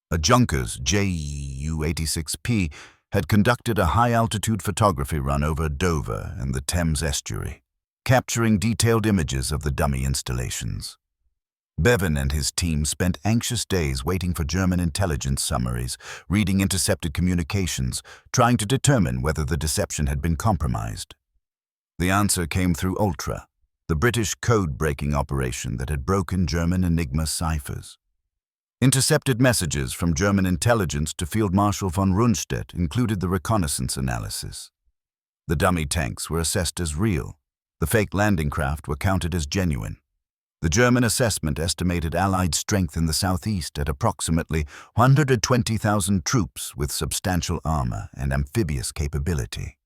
A Junkers Ju-86P had conducted a high-altitude photography run over Dover and the Thames estuary, capturing detailed images of the dummy installations. Bevan and his team spent anxious days waiting for German intelligence summaries, reading intercepted communications, trying to determine whether the deception had been compromised. The answer came through Ultra, the British code-breaking operation that had broken German Enigma ciphers. Intercepted messages from German intelligence to Field Marshal von Rundstedt included the reconnaissance analysis. The dummy tanks were assessed as real. The fake landing craft were counted as genuine. The German assessment estimated Allied strength in the southeast at approximately 120,000 troops with substantial armor and amphibious capability.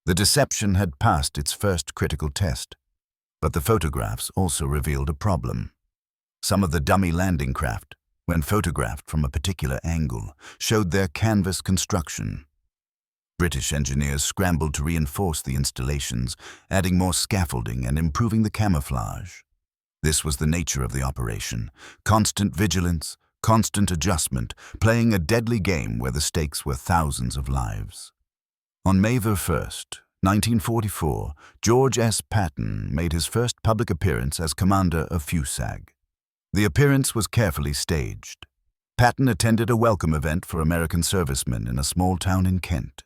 The deception had passed its first critical test, but the photographs also revealed a problem. Some of the dummy landing craft, when photographed from a particular angle, showed their canvas construction. British engineers scrambled to reinforce the installations, adding more scaffolding and improving the camouflage. This was the nature of the operation: constant vigilance, constant adjustment, playing a deadly game where the stakes were thousands of lives. On May 1, 1944, George S. Patton made his first public appearance as commander of Fusag. The appearance was carefully staged. Patton attended a welcome event for American servicemen in a small town in Kent.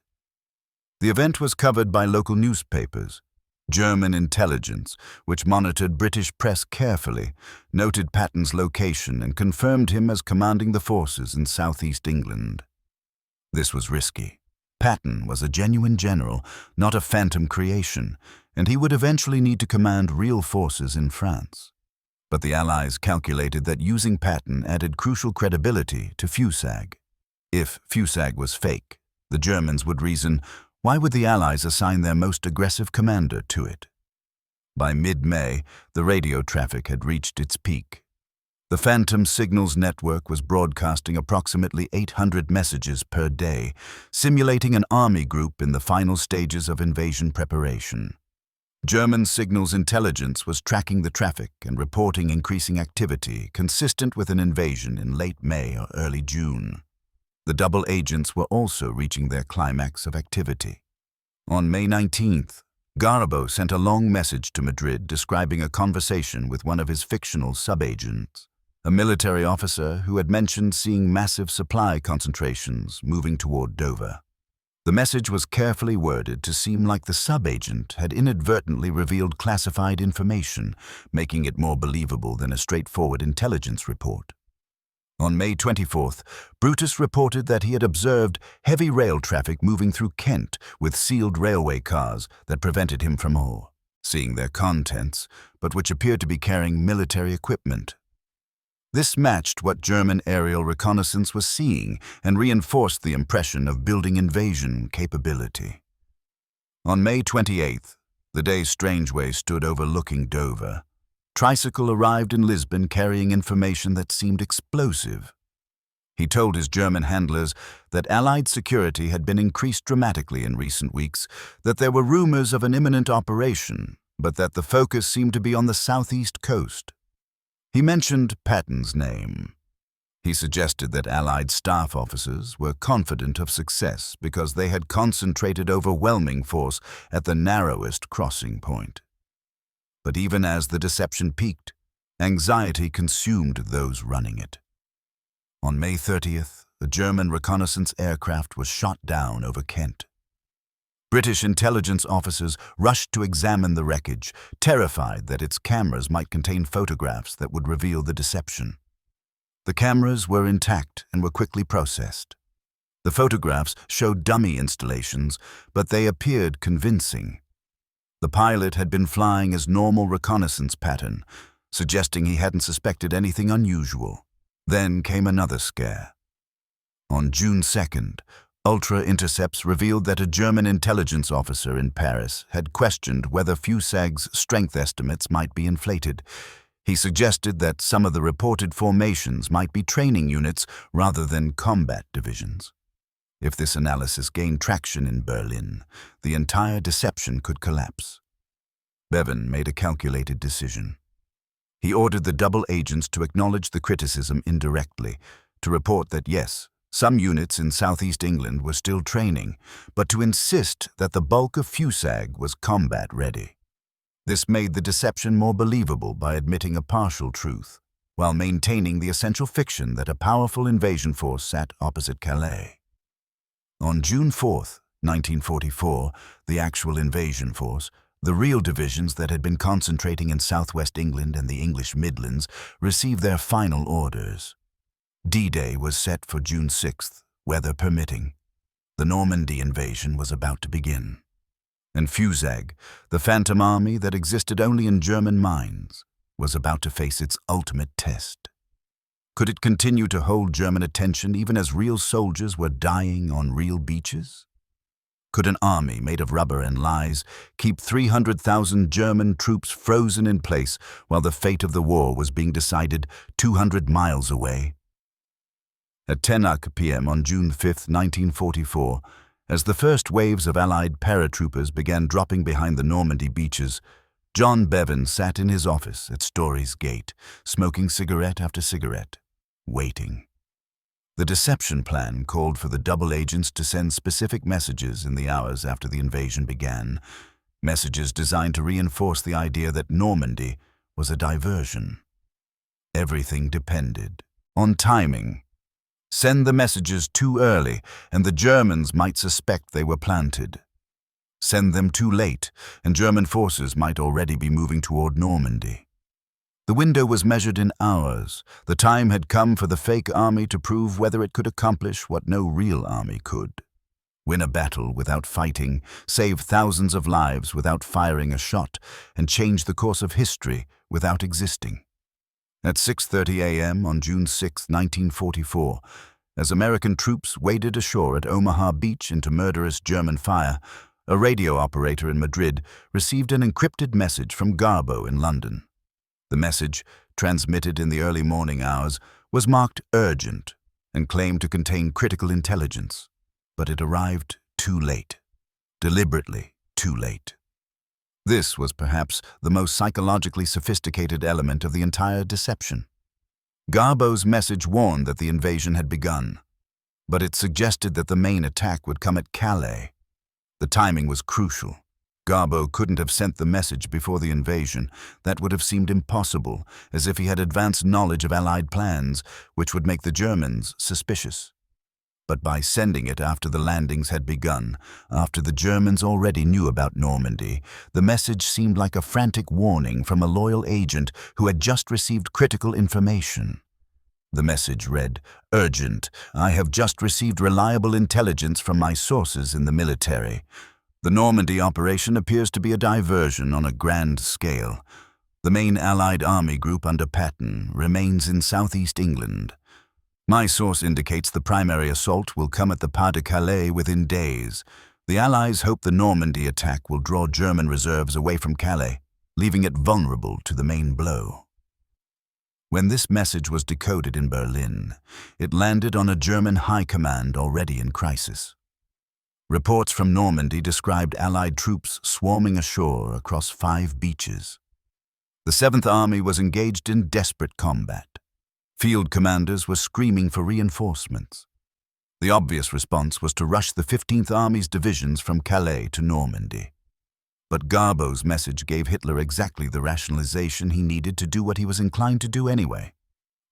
The event was covered by local newspapers. German intelligence, which monitored British press carefully, noted Patton's location and confirmed him as commanding the forces in southeast England. This was risky. Patton was a genuine general, not a phantom creation, and he would eventually need to command real forces in France. But the Allies calculated that using Patton added crucial credibility to Fusag. If Fusag was fake, the Germans would reason, why would the Allies assign their most aggressive commander to it? By mid-May, the radio traffic had reached its peak. The Phantom Signals network was broadcasting approximately 800 messages per day, simulating an army group in the final stages of invasion preparation. German signals intelligence was tracking the traffic and reporting increasing activity consistent with an invasion in late May or early June. The double agents were also reaching their climax of activity. On May 19th, Garbo sent a long message to Madrid describing a conversation with one of his fictional sub-agents, a military officer who had mentioned seeing massive supply concentrations moving toward Dover. The message was carefully worded to seem like the sub-agent had inadvertently revealed classified information, making it more believable than a straightforward intelligence report. On May 24th, Brutus reported that he had observed heavy rail traffic moving through Kent with sealed railway cars that prevented him from seeing their contents, but which appeared to be carrying military equipment. This matched what German aerial reconnaissance was seeing and reinforced the impression of building invasion capability. On May 28th, the day Strangeway stood overlooking Dover, Tricycle arrived in Lisbon carrying information that seemed explosive. He told his German handlers that Allied security had been increased dramatically in recent weeks, that there were rumors of an imminent operation, but that the focus seemed to be on the southeast coast. He mentioned Patton's name. He suggested that Allied staff officers were confident of success because they had concentrated overwhelming force at the narrowest crossing point. But even as the deception peaked, anxiety consumed those running it. On May 30th, a German reconnaissance aircraft was shot down over Kent. British intelligence officers rushed to examine the wreckage, terrified that its cameras might contain photographs that would reveal the deception. The cameras were intact and were quickly processed. The photographs showed dummy installations, but they appeared convincing. The pilot had been flying his normal reconnaissance pattern, suggesting he hadn't suspected anything unusual. Then came another scare. On June 2nd, Ultra intercepts revealed that a German intelligence officer in Paris had questioned whether Fusag's strength estimates might be inflated. He suggested that some of the reported formations might be training units rather than combat divisions. If this analysis gained traction in Berlin, the entire deception could collapse. Bevan made a calculated decision. He ordered the double agents to acknowledge the criticism indirectly, to report that yes, some units in southeast England were still training, but to insist that the bulk of Fusag was combat-ready. This made the deception more believable by admitting a partial truth, while maintaining the essential fiction that a powerful invasion force sat opposite Calais. On June 4th, 1944, the actual invasion force, the real divisions that had been concentrating in southwest England and the English Midlands, received their final orders. D-Day was set for June 6th, weather permitting. The Normandy invasion was about to begin. And Fusag, the phantom army that existed only in German minds, was about to face its ultimate test. Could it continue to hold German attention even as real soldiers were dying on real beaches? Could an army made of rubber and lies keep 300,000 German troops frozen in place while the fate of the war was being decided 200 miles away? At 10 p.m. on June 5, 1944, as the first waves of Allied paratroopers began dropping behind the Normandy beaches, John Bevan sat in his office at Story's Gate, smoking cigarette after cigarette, waiting. The deception plan called for the double agents to send specific messages in the hours after the invasion began, messages designed to reinforce the idea that Normandy was a diversion. Everything depended on timing. Send the messages too early, and the Germans might suspect they were planted. Send them too late, and German forces might already be moving toward Normandy. The window was measured in hours. The time had come for the fake army to prove whether it could accomplish what no real army could. Win a battle without fighting, save thousands of lives without firing a shot, and change the course of history without existing. At 6:30 a.m. on June 6, 1944, as American troops waded ashore at Omaha Beach into murderous German fire, a radio operator in Madrid received an encrypted message from Garbo in London. The message, transmitted in the early morning hours, was marked urgent and claimed to contain critical intelligence. But it arrived too late, deliberately too late. This was perhaps the most psychologically sophisticated element of the entire deception. Garbo's message warned that the invasion had begun, but it suggested that the main attack would come at Calais. The timing was crucial. Garbo couldn't have sent the message before the invasion. That would have seemed impossible, as if he had advanced knowledge of Allied plans, which would make the Germans suspicious. But by sending it after the landings had begun, after the Germans already knew about Normandy, the message seemed like a frantic warning from a loyal agent who had just received critical information. The message read, "Urgent. I have just received reliable intelligence from my sources in the military. The Normandy operation appears to be a diversion on a grand scale. The main Allied army group under Patton remains in southeast England. My source indicates the primary assault will come at the Pas de Calais within days. The Allies hope the Normandy attack will draw German reserves away from Calais, leaving it vulnerable to the main blow." When this message was decoded in Berlin, it landed on a German high command already in crisis. Reports from Normandy described Allied troops swarming ashore across 5 beaches. The 7th Army was engaged in desperate combat. Field commanders were screaming for reinforcements. The obvious response was to rush the 15th Army's divisions from Calais to Normandy. But Garbo's message gave Hitler exactly the rationalization he needed to do what he was inclined to do anyway: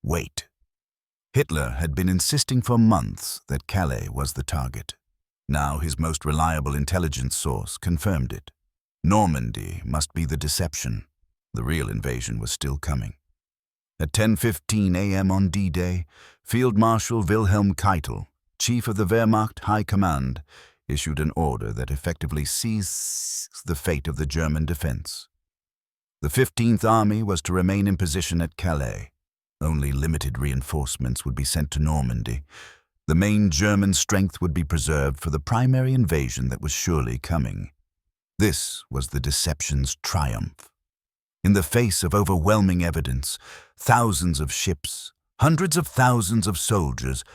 wait. Hitler had been insisting for months that Calais was the target. Now his most reliable intelligence source confirmed it. Normandy must be the deception. The real invasion was still coming. At 10:15 a.m. on D-Day, Field Marshal Wilhelm Keitel, chief of the Wehrmacht High Command, issued an order that effectively seized the fate of the German defense. The 15th Army was to remain in position at Calais. Only limited reinforcements would be sent to Normandy. The main German strength would be preserved for the primary invasion that was surely coming. This was the deception's triumph. In the face of overwhelming evidence, thousands of ships, hundreds of thousands of soldiers,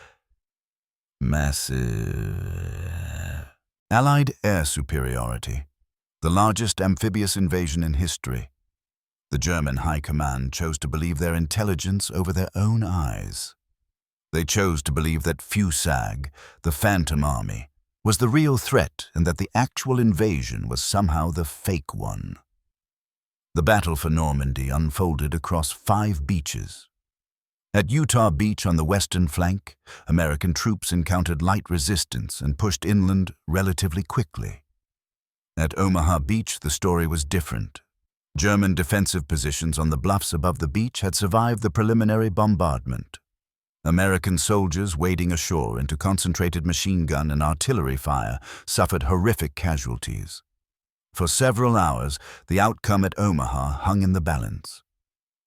massive Allied air superiority, the largest amphibious invasion in history. The German High Command chose to believe their intelligence over their own eyes. They chose to believe that Fusag, the Phantom Army, was the real threat and that the actual invasion was somehow the fake one. The battle for Normandy unfolded across 5 beaches. At Utah Beach on the western flank, American troops encountered light resistance and pushed inland relatively quickly. At Omaha Beach, the story was different. German defensive positions on the bluffs above the beach had survived the preliminary bombardment. American soldiers wading ashore into concentrated machine gun and artillery fire suffered horrific casualties. For several hours, the outcome at Omaha hung in the balance.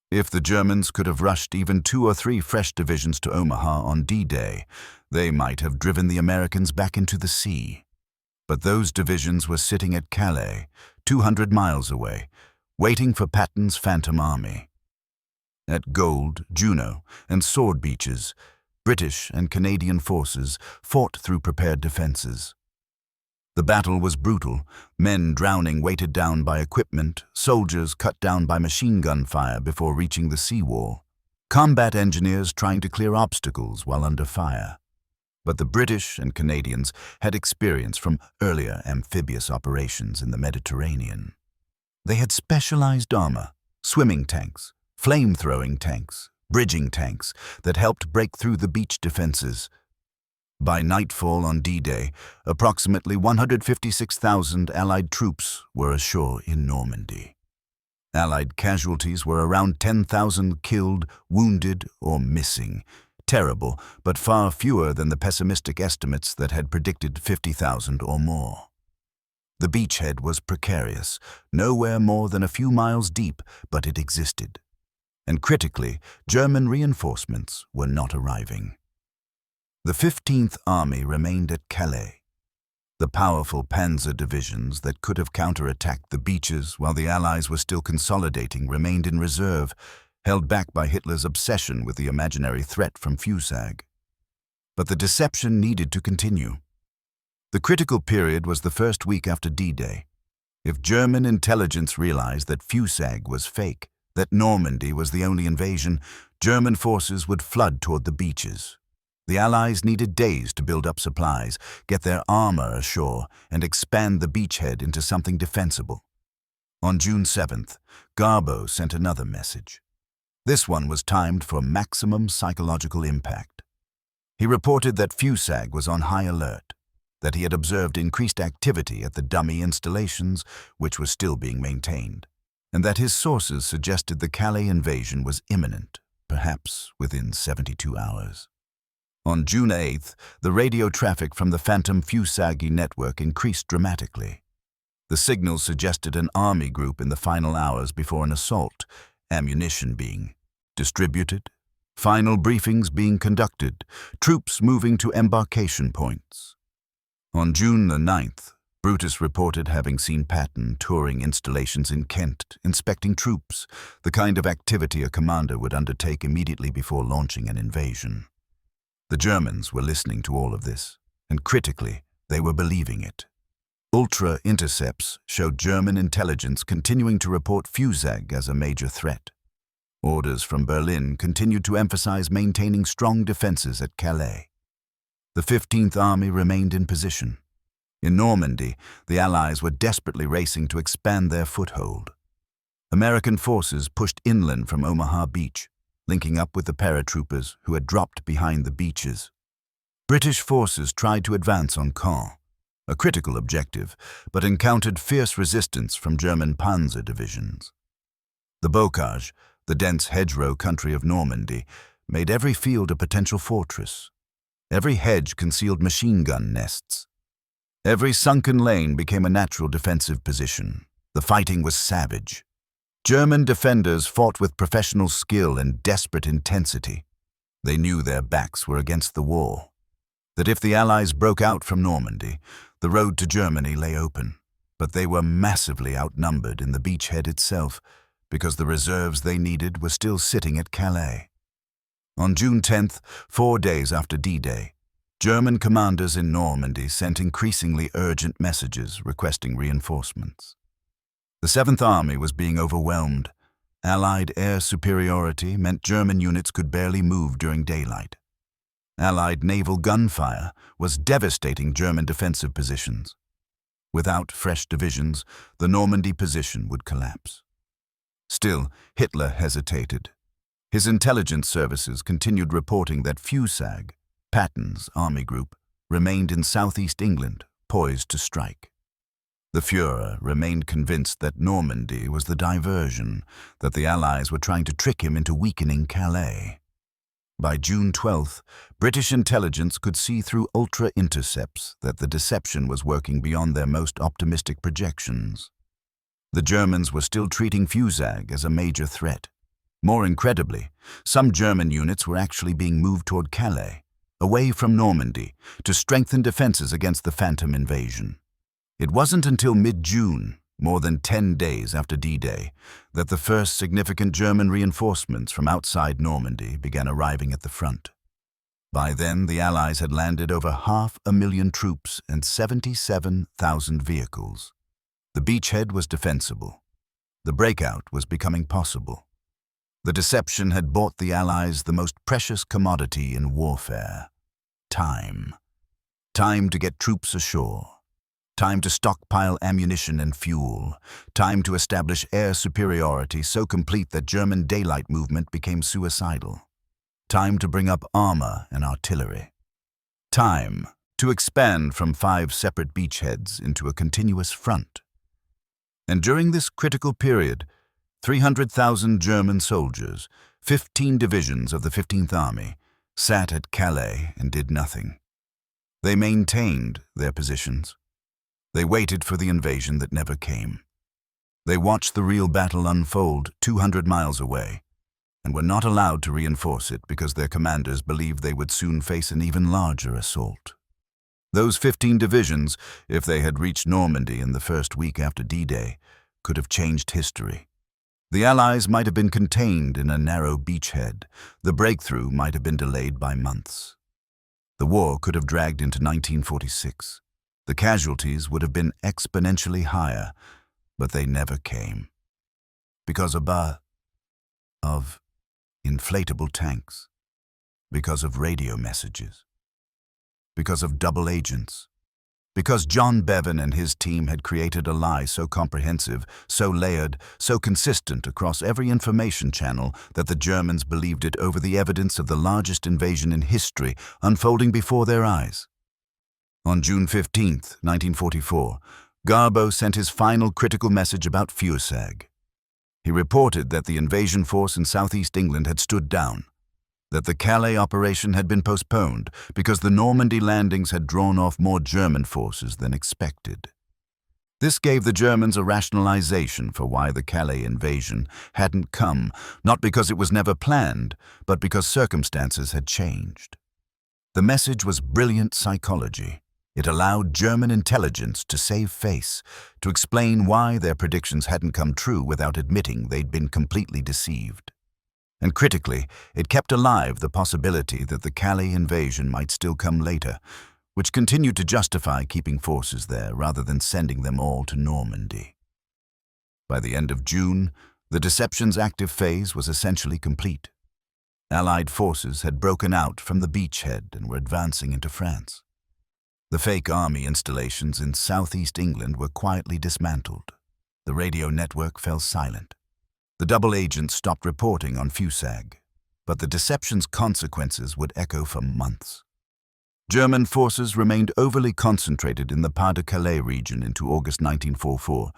If the Germans could have rushed even 2 or 3 fresh divisions to Omaha on D-Day, they might have driven the Americans back into the sea. But those divisions were sitting at Calais, 200 miles away, waiting for Patton's Phantom Army. At Gold, Juno, and Sword Beaches, British and Canadian forces fought through prepared defenses. The battle was brutal, men drowning weighted down by equipment, soldiers cut down by machine gun fire before reaching the seawall, combat engineers trying to clear obstacles while under fire. But the British and Canadians had experience from earlier amphibious operations in the Mediterranean. They had specialized armor, swimming tanks, flame-throwing tanks, bridging tanks that helped break through the beach defenses. By nightfall on D-Day, approximately 156,000 Allied troops were ashore in Normandy. Allied casualties were around 10,000 killed, wounded, or missing. Terrible, but far fewer than the pessimistic estimates that had predicted 50,000 or more. The beachhead was precarious, nowhere more than a few miles deep, but it existed. And critically, German reinforcements were not arriving. The 15th Army remained at Calais. The powerful panzer divisions that could have counterattacked the beaches while the Allies were still consolidating remained in reserve, held back by Hitler's obsession with the imaginary threat from Fusag. But the deception needed to continue. The critical period was the first week after D-Day. If German intelligence realized that Fusag was fake, that Normandy was the only invasion, German forces would flood toward the beaches. The Allies needed days to build up supplies, get their armor ashore, and expand the beachhead into something defensible. On June 7th, Garbo sent another message. This one was timed for maximum psychological impact. He reported that Fusag was on high alert, that he had observed increased activity at the dummy installations, which were still being maintained, and that his sources suggested the Calais invasion was imminent, perhaps within 72 hours. On June 8th, the radio traffic from the Phantom Fusagi network increased dramatically. The signals suggested an army group in the final hours before an assault, ammunition being distributed, final briefings being conducted, troops moving to embarkation points. On June the 9th, Brutus reported having seen Patton touring installations in Kent, inspecting troops, the kind of activity a commander would undertake immediately before launching an invasion. The Germans were listening to all of this, and critically, they were believing it. Ultra intercepts showed German intelligence continuing to report Fusag as a major threat. Orders from Berlin continued to emphasize maintaining strong defenses at Calais. The 15th Army remained in position. In Normandy, the Allies were desperately racing to expand their foothold. American forces pushed inland from Omaha Beach, linking up with the paratroopers who had dropped behind the beaches. British forces tried to advance on Caen, a critical objective, but encountered fierce resistance from German panzer divisions. The bocage, the dense hedgerow country of Normandy, made every field a potential fortress. Every hedge concealed machine gun nests. Every sunken lane became a natural defensive position. The fighting was savage. German defenders fought with professional skill and desperate intensity. They knew their backs were against the wall, that if the Allies broke out from Normandy, the road to Germany lay open. But they were massively outnumbered in the beachhead itself, because the reserves they needed were still sitting at Calais. On June 10th, 4 days after D-Day, German commanders in Normandy sent increasingly urgent messages requesting reinforcements. The 7th Army was being overwhelmed. Allied air superiority meant German units could barely move during daylight. Allied naval gunfire was devastating German defensive positions. Without fresh divisions, the Normandy position would collapse. Still, Hitler hesitated. His intelligence services continued reporting that Fusag, Patton's army group, remained in southeast England, poised to strike. The Führer remained convinced that Normandy was the diversion, that the Allies were trying to trick him into weakening Calais. By June 12th, British intelligence could see through ultra-intercepts that the deception was working beyond their most optimistic projections. The Germans were still treating Fusag as a major threat. More incredibly, some German units were actually being moved toward Calais, away from Normandy, to strengthen defenses against the Phantom invasion. It wasn't until mid-June, more than 10 days after D-Day, that the first significant German reinforcements from outside Normandy began arriving at the front. By then, the Allies had landed over 500,000 troops and 77,000 vehicles. The beachhead was defensible. The breakout was becoming possible. The deception had bought the Allies the most precious commodity in warfare: time. Time to get troops ashore. Time to stockpile ammunition and fuel. Time to establish air superiority so complete that German daylight movement became suicidal. Time to bring up armor and artillery. Time to expand from 5 separate beachheads into a continuous front. And during this critical period, 300,000 German soldiers, 15 divisions of the 15th Army, sat at Calais and did nothing. They maintained their positions. They waited for the invasion that never came. They watched the real battle unfold 200 miles away, and were not allowed to reinforce it because their commanders believed they would soon face an even larger assault. Those 15 divisions, if they had reached Normandy in the first week after D-Day, could have changed history. The Allies might have been contained in a narrow beachhead. The breakthrough might have been delayed by months. The war could have dragged into 1946. The casualties would have been exponentially higher, but they never came. Because of inflatable tanks. Because of radio messages. Because of double agents. Because John Bevan and his team had created a lie so comprehensive, so layered, so consistent across every information channel that the Germans believed it over the evidence of the largest invasion in history unfolding before their eyes. On June 15, 1944, Garbo sent his final critical message about Fusag. He reported that the invasion force in southeast England had stood down, that the Calais operation had been postponed because the Normandy landings had drawn off more German forces than expected. This gave the Germans a rationalization for why the Calais invasion hadn't come, not because it was never planned, but because circumstances had changed. The message was brilliant psychology. It allowed German intelligence to save face, to explain why their predictions hadn't come true without admitting they'd been completely deceived. And critically, it kept alive the possibility that the Calais invasion might still come later, which continued to justify keeping forces there rather than sending them all to Normandy. By the end of June, the deception's active phase was essentially complete. Allied forces had broken out from the beachhead and were advancing into France. The fake army installations in southeast England were quietly dismantled. The radio network fell silent. The double agents stopped reporting on Fusag, but the deception's consequences would echo for months. German forces remained overly concentrated in the Pas-de-Calais region into August 1944,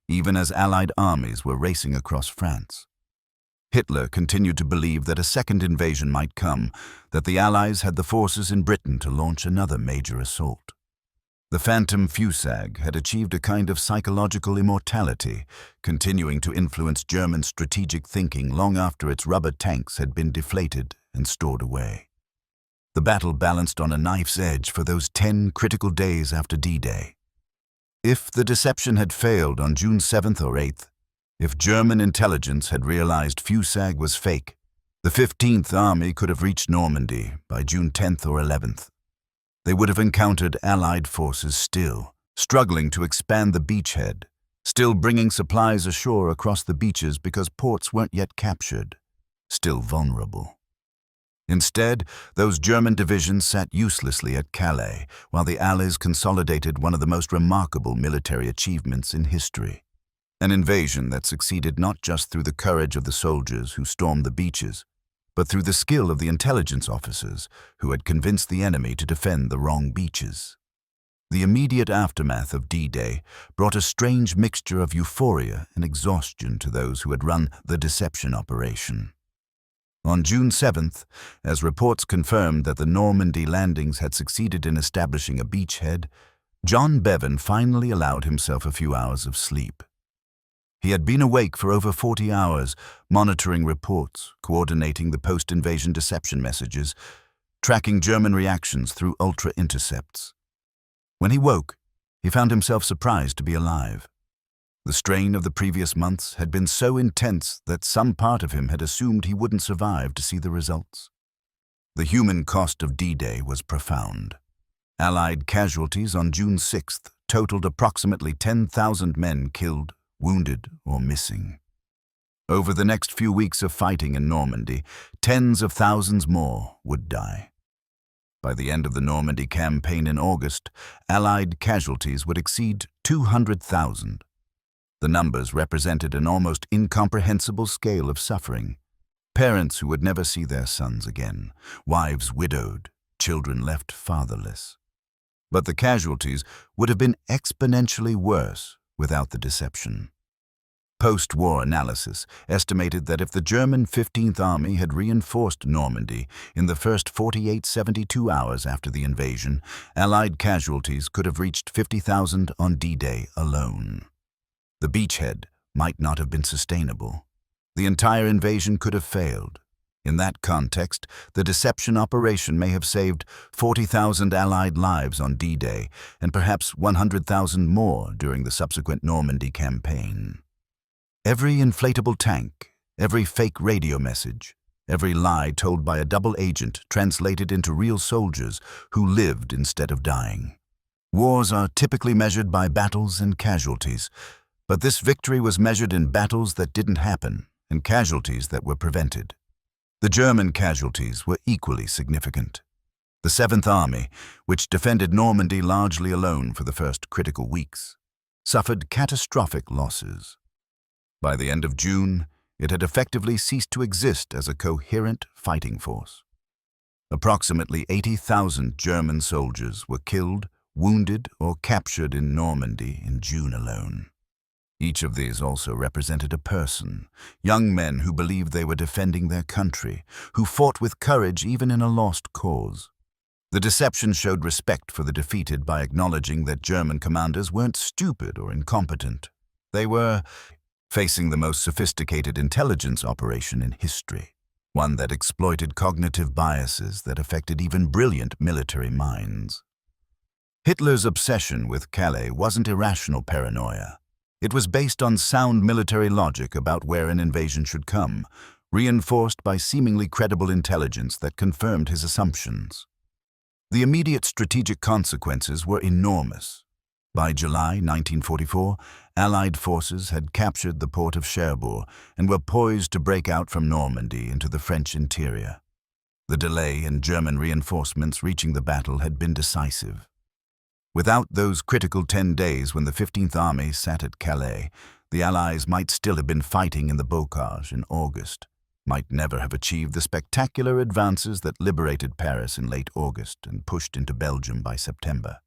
even as Allied armies were racing across France. Hitler continued to believe that a second invasion might come, that the Allies had the forces in Britain to launch another major assault. The phantom Fusag had achieved a kind of psychological immortality, continuing to influence German strategic thinking long after its rubber tanks had been deflated and stored away. The battle balanced on a knife's edge for those 10 critical days after D-Day. If the deception had failed on June 7th or 8th, if German intelligence had realized Fusag was fake, the 15th Army could have reached Normandy by June 10th or 11th. They would have encountered Allied forces still, struggling to expand the beachhead, still bringing supplies ashore across the beaches because ports weren't yet captured, still vulnerable. Instead, those German divisions sat uselessly at Calais while the Allies consolidated one of the most remarkable military achievements in history. An invasion that succeeded not just through the courage of the soldiers who stormed the beaches, but through the skill of the intelligence officers who had convinced the enemy to defend the wrong beaches. The immediate aftermath of D-Day brought a strange mixture of euphoria and exhaustion to those who had run the deception operation. On June 7th, as reports confirmed that the Normandy landings had succeeded in establishing a beachhead, John Bevan finally allowed himself a few hours of sleep. He had been awake for over 40 hours, monitoring reports, coordinating the post-invasion deception messages, tracking German reactions through ultra-intercepts. When he woke, he found himself surprised to be alive. The strain of the previous months had been so intense that some part of him had assumed he wouldn't survive to see the results. The human cost of D-Day was profound. Allied casualties on June 6th totaled approximately 10,000 men killed, wounded, or missing. Over the next few weeks of fighting in Normandy, tens of thousands more would die. By the end of the Normandy campaign in August, Allied casualties would exceed 200,000. The numbers represented an almost incomprehensible scale of suffering. Parents who would never see their sons again, wives widowed, children left fatherless. But the casualties would have been exponentially worse without the deception. Post-war analysis estimated that if the German 15th Army had reinforced Normandy in the first 72 hours after the invasion, Allied casualties could have reached 50,000 on D-Day alone. The beachhead might not have been sustainable. The entire invasion could have failed. In that context, the deception operation may have saved 40,000 Allied lives on D-Day and perhaps 100,000 more during the subsequent Normandy campaign. Every inflatable tank, every fake radio message, every lie told by a double agent translated into real soldiers who lived instead of dying. Wars are typically measured by battles and casualties, but this victory was measured in battles that didn't happen and casualties that were prevented. The German casualties were equally significant. The 7th Army, which defended Normandy largely alone for the first critical weeks, suffered catastrophic losses. By the end of June, it had effectively ceased to exist as a coherent fighting force. Approximately 80,000 German soldiers were killed, wounded, or captured in Normandy in June alone. Each of these also represented a person, young men who believed they were defending their country, who fought with courage even in a lost cause. The deception showed respect for the defeated by acknowledging that German commanders weren't stupid or incompetent. They were facing the most sophisticated intelligence operation in history, one that exploited cognitive biases that affected even brilliant military minds. Hitler's obsession with Calais wasn't irrational paranoia. It was based on sound military logic about where an invasion should come, reinforced by seemingly credible intelligence that confirmed his assumptions. The immediate strategic consequences were enormous. By July 1944, Allied forces had captured the port of Cherbourg and were poised to break out from Normandy into the French interior. The delay in German reinforcements reaching the battle had been decisive. Without those critical 10 days when the 15th Army sat at Calais, the Allies might still have been fighting in the Bocage in August, might never have achieved the spectacular advances that liberated Paris in late August and pushed into Belgium by September.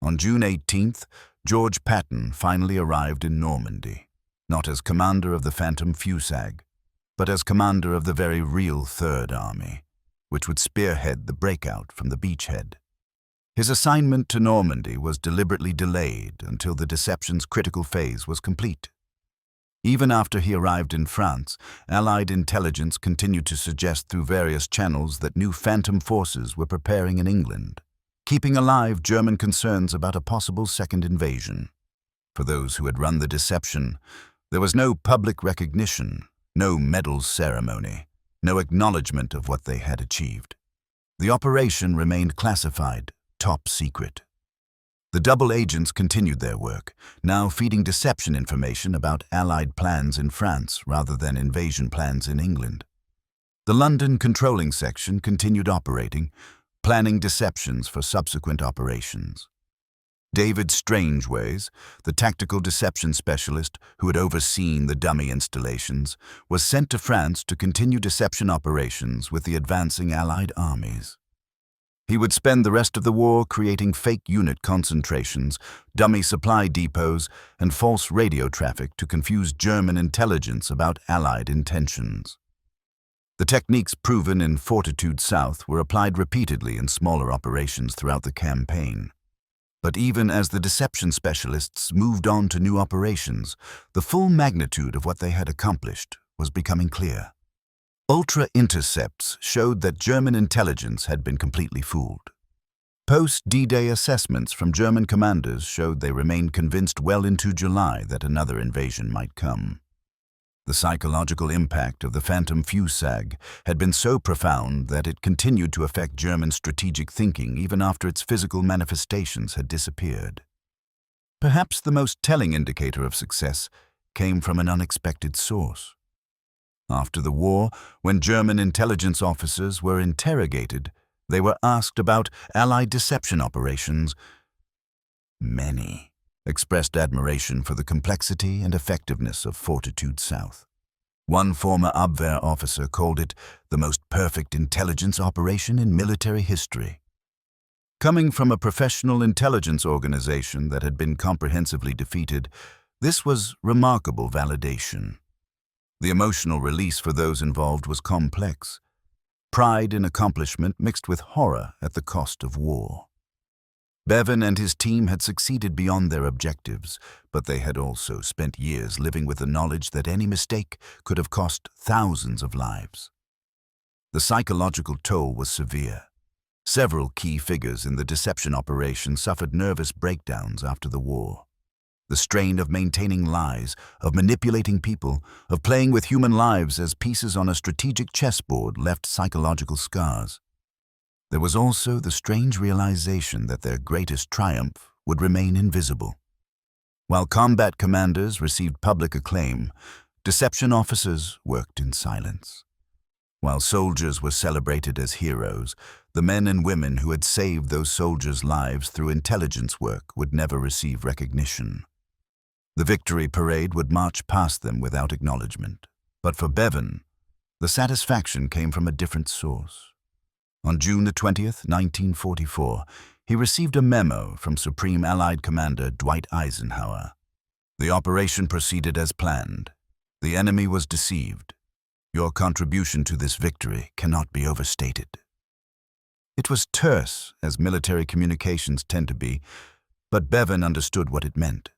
On June 18th, George Patton finally arrived in Normandy, not as commander of the Phantom Fusag, but as commander of the very real Third Army, which would spearhead the breakout from the beachhead. His assignment to Normandy was deliberately delayed until the deception's critical phase was complete. Even after he arrived in France, Allied intelligence continued to suggest through various channels that new phantom forces were preparing in England, keeping alive German concerns about a possible second invasion. For those who had run the deception, there was no public recognition, no medals ceremony, no acknowledgement of what they had achieved. The operation remained classified, top secret. The double agents continued their work, now feeding deception information about Allied plans in France rather than invasion plans in England. The London controlling section continued operating, planning deceptions for subsequent operations. David Strangeways, the tactical deception specialist who had overseen the dummy installations, was sent to France to continue deception operations with the advancing Allied armies. He would spend the rest of the war creating fake unit concentrations, dummy supply depots, and false radio traffic to confuse German intelligence about Allied intentions. The techniques proven in Fortitude South were applied repeatedly in smaller operations throughout the campaign. But even as the deception specialists moved on to new operations, the full magnitude of what they had accomplished was becoming clear. Ultra-intercepts showed that German intelligence had been completely fooled. Post-D-Day assessments from German commanders showed they remained convinced well into July that another invasion might come. The psychological impact of the Phantom Fusag had been so profound that it continued to affect German strategic thinking even after its physical manifestations had disappeared. Perhaps the most telling indicator of success came from an unexpected source. After the war, when German intelligence officers were interrogated, They were asked about Allied deception operations. Many expressed admiration for the complexity and effectiveness of Fortitude South. One former Abwehr officer called it the most perfect intelligence operation in military history. Coming from a professional intelligence organization that had been comprehensively defeated, this was remarkable validation. The emotional release for those involved was complex. Pride in accomplishment mixed with horror at the cost of war. Bevan and his team had succeeded beyond their objectives, but they had also spent years living with the knowledge that any mistake could have cost thousands of lives. The psychological toll was severe. Several key figures in the deception operation suffered nervous breakdowns after the war. The strain of maintaining lies, of manipulating people, of playing with human lives as pieces on a strategic chessboard left psychological scars. There was also the strange realization that their greatest triumph would remain invisible. While combat commanders received public acclaim, deception officers worked in silence. While soldiers were celebrated as heroes, the men and women who had saved those soldiers' lives through intelligence work would never receive recognition. The victory parade would march past them without acknowledgement. But for Bevan, the satisfaction came from a different source. On June the 20th, 1944, he received a memo from Supreme Allied Commander Dwight Eisenhower. The operation proceeded as planned. The enemy was deceived. Your contribution to this victory cannot be overstated. It was terse, as military communications tend to be, but Bevan understood what it meant.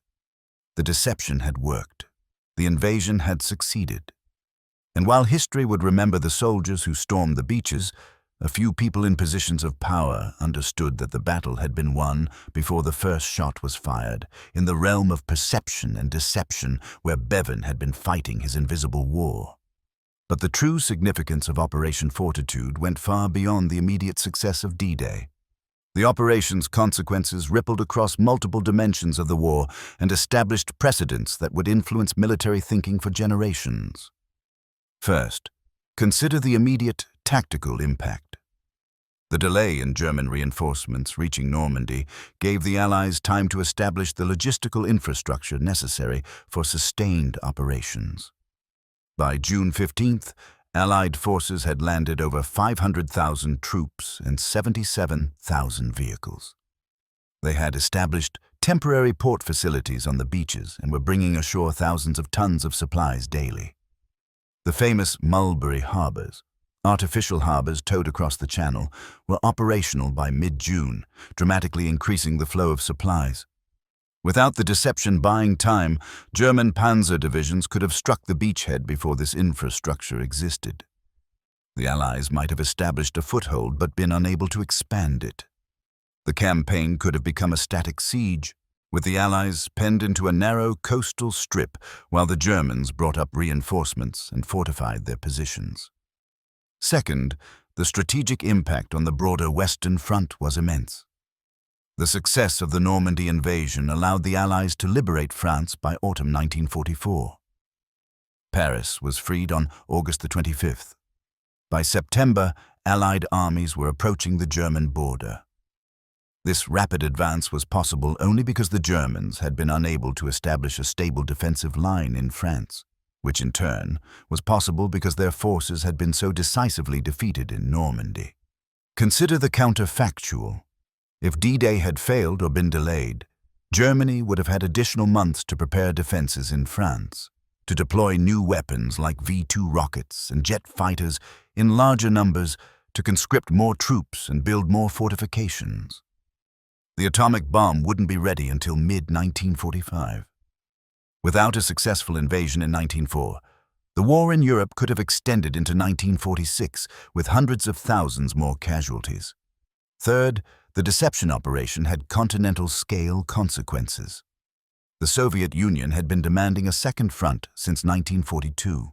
The deception had worked. The invasion had succeeded. And while history would remember the soldiers who stormed the beaches, a few people in positions of power understood that the battle had been won before the first shot was fired, in the realm of perception and deception where Bevan had been fighting his invisible war. But the true significance of Operation Fortitude went far beyond the immediate success of D-Day. The operation's consequences rippled across multiple dimensions of the war and established precedents that would influence military thinking for generations. First, consider the immediate tactical impact. The delay in German reinforcements reaching Normandy gave the Allies time to establish the logistical infrastructure necessary for sustained operations. By June 15th, Allied forces had landed over 500,000 troops and 77,000 vehicles. They had established temporary port facilities on the beaches and were bringing ashore thousands of tons of supplies daily. The famous Mulberry harbors, artificial harbors towed across the Channel, were operational by mid-June, dramatically increasing the flow of supplies. Without the deception buying time, German panzer divisions could have struck the beachhead before this infrastructure existed. The Allies might have established a foothold but been unable to expand it. The campaign could have become a static siege, with the Allies penned into a narrow coastal strip while the Germans brought up reinforcements and fortified their positions. Second, the strategic impact on the broader Western Front was immense. The success of the Normandy invasion allowed the Allies to liberate France by autumn 1944. Paris was freed on August the 25th. By September, Allied armies were approaching the German border. This rapid advance was possible only because the Germans had been unable to establish a stable defensive line in France, which in turn was possible because their forces had been so decisively defeated in Normandy. Consider the counterfactual. If D-Day had failed or been delayed, Germany would have had additional months to prepare defenses in France, to deploy new weapons like V-2 rockets and jet fighters in larger numbers, to conscript more troops and build more fortifications. The atomic bomb wouldn't be ready until mid-1945. Without a successful invasion in 1904, the war in Europe could have extended into 1946 with hundreds of thousands more casualties. Third, the deception operation had continental-scale consequences. The Soviet Union had been demanding a second front since 1942.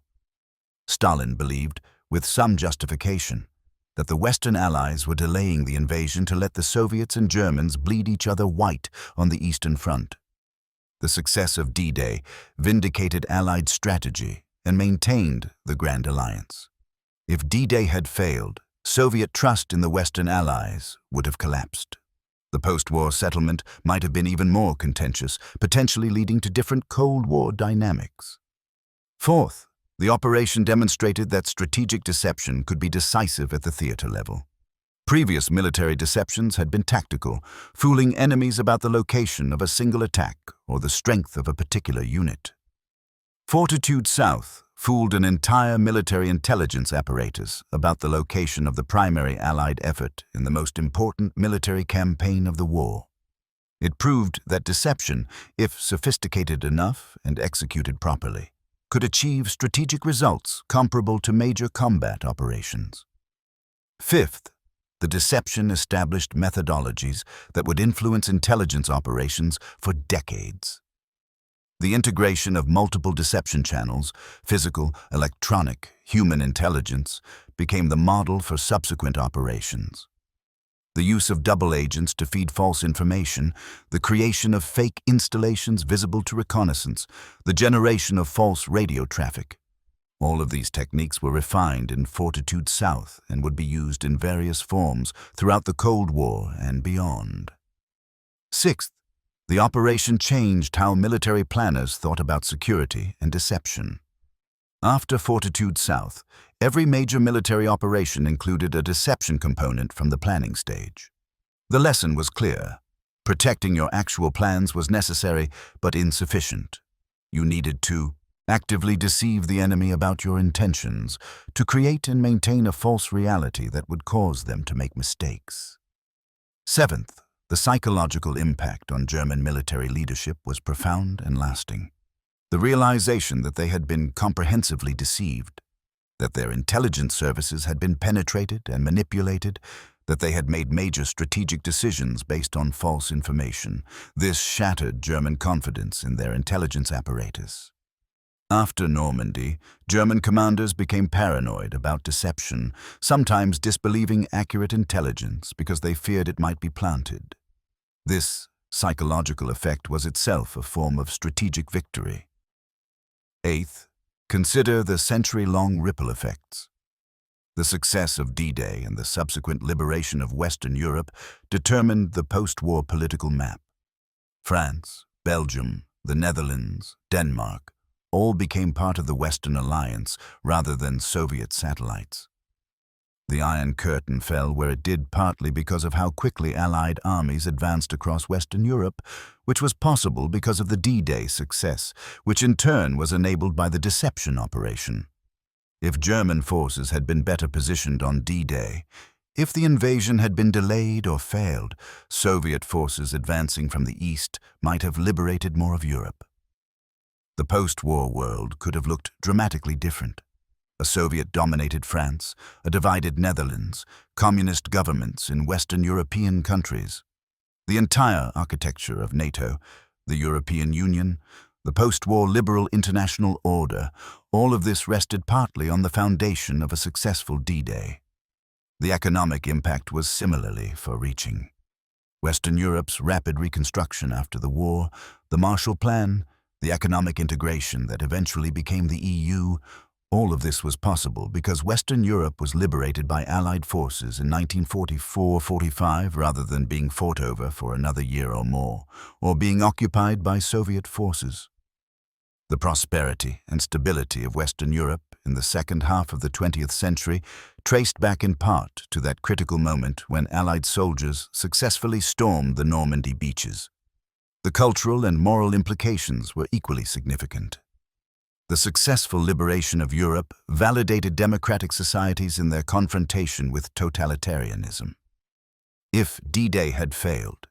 Stalin believed, with some justification, that the Western Allies were delaying the invasion to let the Soviets and Germans bleed each other white on the Eastern Front. The success of D-Day vindicated Allied strategy and maintained the Grand Alliance. If D-Day had failed, Soviet trust in the Western Allies would have collapsed. The post-war settlement might have been even more contentious, potentially leading to different Cold War dynamics. Fourth, the operation demonstrated that strategic deception could be decisive at the theater level. Previous military deceptions had been tactical, fooling enemies about the location of a single attack or the strength of a particular unit. Fortitude South fooled an entire military intelligence apparatus about the location of the primary Allied effort in the most important military campaign of the war. It proved that deception, if sophisticated enough and executed properly, could achieve strategic results comparable to major combat operations. Fifth, the deception established methodologies that would influence intelligence operations for decades. The integration of multiple deception channels, physical, electronic, human intelligence, became the model for subsequent operations. The use of double agents to feed false information, the creation of fake installations visible to reconnaissance, the generation of false radio traffic. All of these techniques were refined in Fortitude South and would be used in various forms throughout the Cold War and beyond. Sixth, the operation changed how military planners thought about security and deception. After Fortitude South, every major military operation included a deception component from the planning stage. The lesson was clear. Protecting your actual plans was necessary but insufficient. You needed to actively deceive the enemy about your intentions, to create and maintain a false reality that would cause them to make mistakes. Seventh, the psychological impact on German military leadership was profound and lasting. The realization that they had been comprehensively deceived, that their intelligence services had been penetrated and manipulated, that they had made major strategic decisions based on false information, this shattered German confidence in their intelligence apparatus. After Normandy, German commanders became paranoid about deception, sometimes disbelieving accurate intelligence because they feared it might be planted. This psychological effect was itself a form of strategic victory. Eighth, consider the century-long ripple effects. The success of D-Day and the subsequent liberation of Western Europe determined the post-war political map. France, Belgium, the Netherlands, Denmark, all became part of the Western Alliance rather than Soviet satellites. The Iron Curtain fell where it did partly because of how quickly Allied armies advanced across Western Europe, which was possible because of the D-Day success, which in turn was enabled by the deception operation. If German forces had been better positioned on D-Day, if the invasion had been delayed or failed, Soviet forces advancing from the east might have liberated more of Europe. The post-war world could have looked dramatically different. A Soviet-dominated France, a divided Netherlands, communist governments in Western European countries. The entire architecture of NATO, the European Union, the post-war liberal international order, all of this rested partly on the foundation of a successful D-Day. The economic impact was similarly far-reaching. Western Europe's rapid reconstruction after the war, the Marshall Plan, the economic integration that eventually became the EU, all of this was possible because Western Europe was liberated by Allied forces in 1944-45 rather than being fought over for another year or more, or being occupied by Soviet forces. The prosperity and stability of Western Europe in the second half of the 20th century traced back in part to that critical moment when Allied soldiers successfully stormed the Normandy beaches. The cultural and moral implications were equally significant. The successful liberation of Europe validated democratic societies in their confrontation with totalitarianism. If D-Day had failed,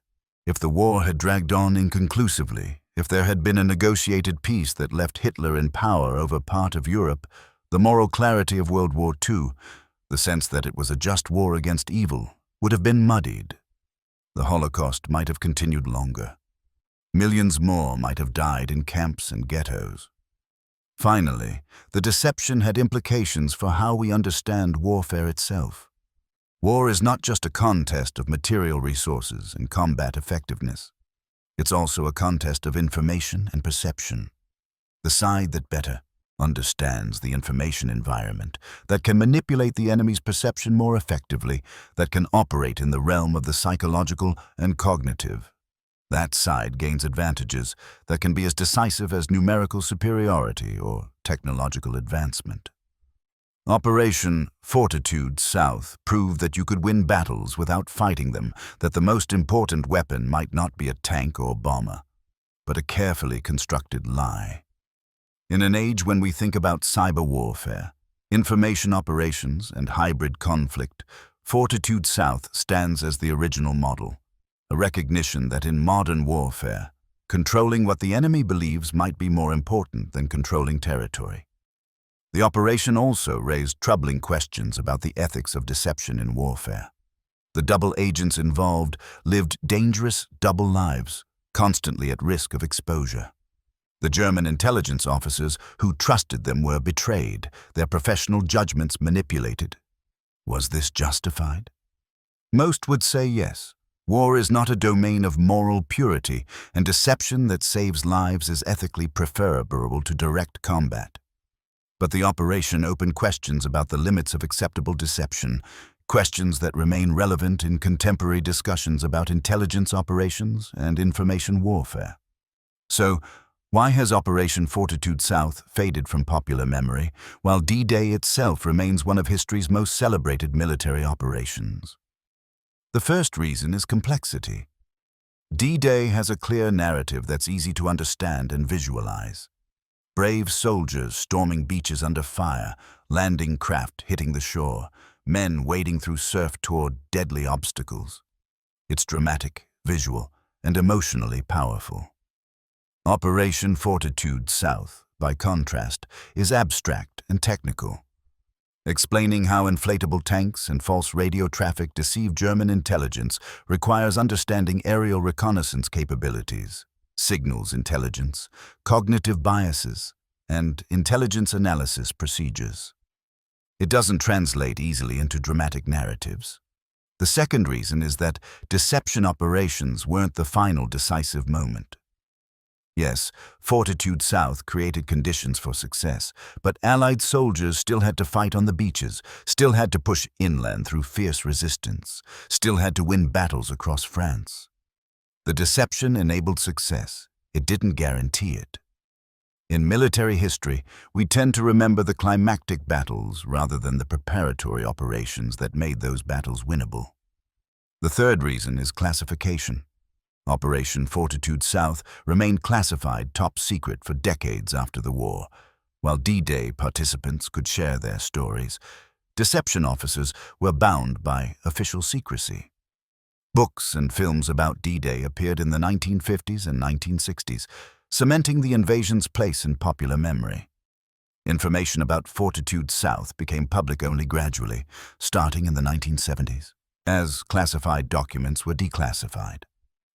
if the war had dragged on inconclusively, if there had been a negotiated peace that left Hitler in power over part of Europe, the moral clarity of World War II, the sense that it was a just war against evil, would have been muddied. The Holocaust might have continued longer. Millions more might have died in camps and ghettos. Finally, the deception had implications for how we understand warfare itself. War is not just a contest of material resources and combat effectiveness. It's also a contest of information and perception. The side that better understands the information environment, that can manipulate the enemy's perception more effectively, that can operate in the realm of the psychological and cognitive. That side gains advantages that can be as decisive as numerical superiority or technological advancement. Operation Fortitude South proved that you could win battles without fighting them, that the most important weapon might not be a tank or bomber, but a carefully constructed lie. In an age when we think about cyber warfare, information operations, and hybrid conflict, Fortitude South stands as the original model, a recognition that in modern warfare, controlling what the enemy believes might be more important than controlling territory. The operation also raised troubling questions about the ethics of deception in warfare. The double agents involved lived dangerous double lives, constantly at risk of exposure. The German intelligence officers who trusted them were betrayed, their professional judgments manipulated. Was this justified? Most would say yes. War is not a domain of moral purity, and deception that saves lives is ethically preferable to direct combat. But the operation opened questions about the limits of acceptable deception, questions that remain relevant in contemporary discussions about intelligence operations and information warfare. So, why has Operation Fortitude South faded from popular memory, while D-Day itself remains one of history's most celebrated military operations? The first reason is complexity. D-Day has a clear narrative that's easy to understand and visualize. Brave soldiers storming beaches under fire, landing craft hitting the shore, men wading through surf toward deadly obstacles. It's dramatic, visual, and emotionally powerful. Operation Fortitude South, by contrast, is abstract and technical. Explaining how inflatable tanks and false radio traffic deceive German intelligence requires understanding aerial reconnaissance capabilities, signals intelligence, cognitive biases, and intelligence analysis procedures. It doesn't translate easily into dramatic narratives. The second reason is that deception operations weren't the final decisive moment. Yes, Fortitude South created conditions for success, but Allied soldiers still had to fight on the beaches, still had to push inland through fierce resistance, still had to win battles across France. The deception enabled success. It didn't guarantee it. In military history, we tend to remember the climactic battles rather than the preparatory operations that made those battles winnable. The third reason is classification. Operation Fortitude South remained classified top secret for decades after the war. While D-Day participants could share their stories, deception officers were bound by official secrecy. Books and films about D-Day appeared in the 1950s and 1960s, cementing the invasion's place in popular memory. Information about Fortitude South became public only gradually, starting in the 1970s, as classified documents were declassified.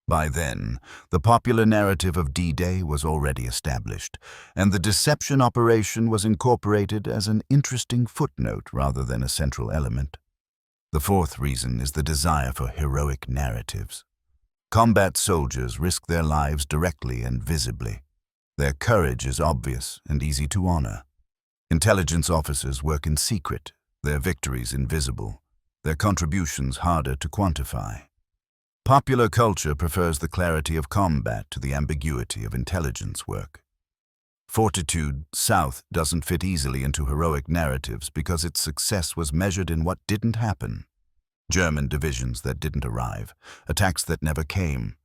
By then, the popular narrative of D-Day was already established, and the deception operation was incorporated as an interesting footnote rather than a central element. The fourth reason is the desire for heroic narratives. Combat soldiers risk their lives directly and visibly. Their courage is obvious and easy to honor. Intelligence officers work in secret, their victories invisible, their contributions harder to quantify. Popular culture prefers the clarity of combat to the ambiguity of intelligence work. Fortitude South doesn't fit easily into heroic narratives because its success was measured in what didn't happen. German divisions that didn't arrive, attacks that never came,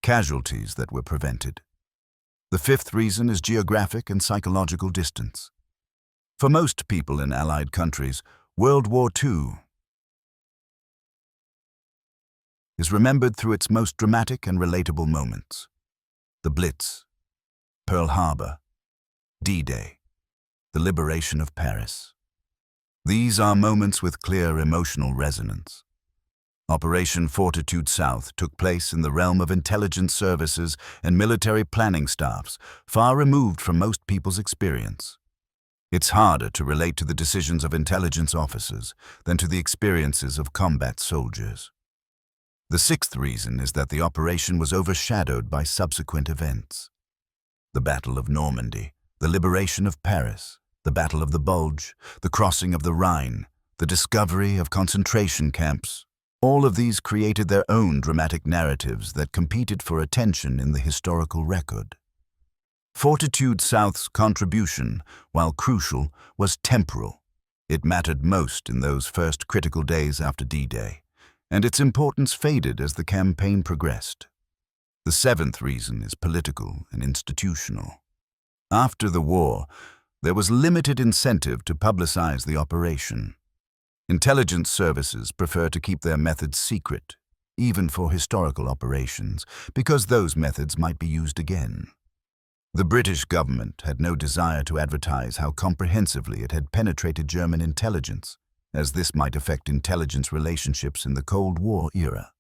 casualties that were prevented. The fifth reason is geographic and psychological distance. For most people in Allied countries, World War II is remembered through its most dramatic and relatable moments. The Blitz, Pearl Harbor, D-Day, the liberation of Paris. These are moments with clear emotional resonance. Operation Fortitude South took place in the realm of intelligence services and military planning staffs, far removed from most people's experience. It's harder to relate to the decisions of intelligence officers than to the experiences of combat soldiers. The sixth reason is that the operation was overshadowed by subsequent events. The Battle of Normandy, the liberation of Paris, the Battle of the Bulge, the crossing of the Rhine, the discovery of concentration camps. All of these created their own dramatic narratives that competed for attention in the historical record. Fortitude South's contribution, while crucial, was temporal. It mattered most in those first critical days after D-Day, and its importance faded as the campaign progressed. The seventh reason is political and institutional. After the war, there was limited incentive to publicize the operation. Intelligence services prefer to keep their methods secret, even for historical operations, because those methods might be used again. The British government had no desire to advertise how comprehensively it had penetrated German intelligence, as this might affect intelligence relationships in the Cold War era.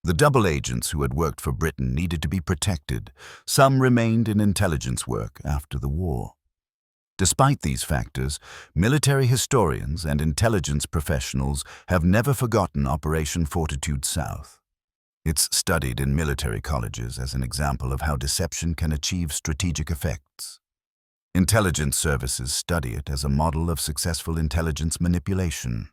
The double agents who had worked for Britain needed to be protected. Some remained in intelligence work after the war. Despite these factors, military historians and intelligence professionals have never forgotten Operation Fortitude South. It's studied in military colleges as an example of how deception can achieve strategic effects. Intelligence services study it as a model of successful intelligence manipulation.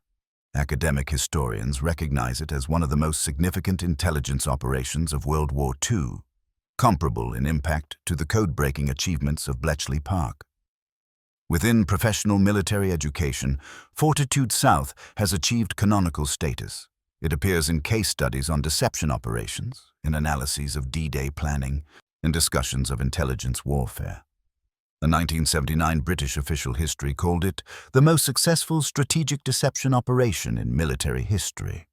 Academic historians recognize it as one of the most significant intelligence operations of World War II, comparable in impact to the code-breaking achievements of Bletchley Park. Within professional military education, Fortitude South has achieved canonical status. It appears in case studies on deception operations, in analyses of D-Day planning, and discussions of intelligence warfare. A 1979 British official history called it the most successful strategic deception operation in military history.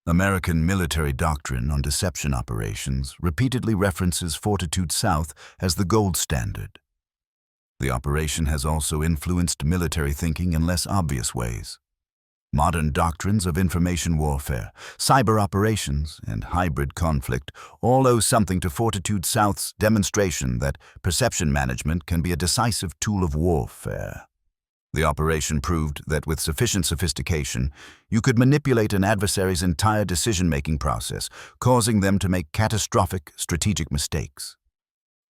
American military doctrine on deception operations repeatedly references Fortitude South as the gold standard. The operation has also influenced military thinking in less obvious ways. Modern doctrines of information warfare, cyber operations, and hybrid conflict all owe something to Fortitude South's demonstration that perception management can be a decisive tool of warfare. The operation proved that with sufficient sophistication, you could manipulate an adversary's entire decision-making process, causing them to make catastrophic strategic mistakes.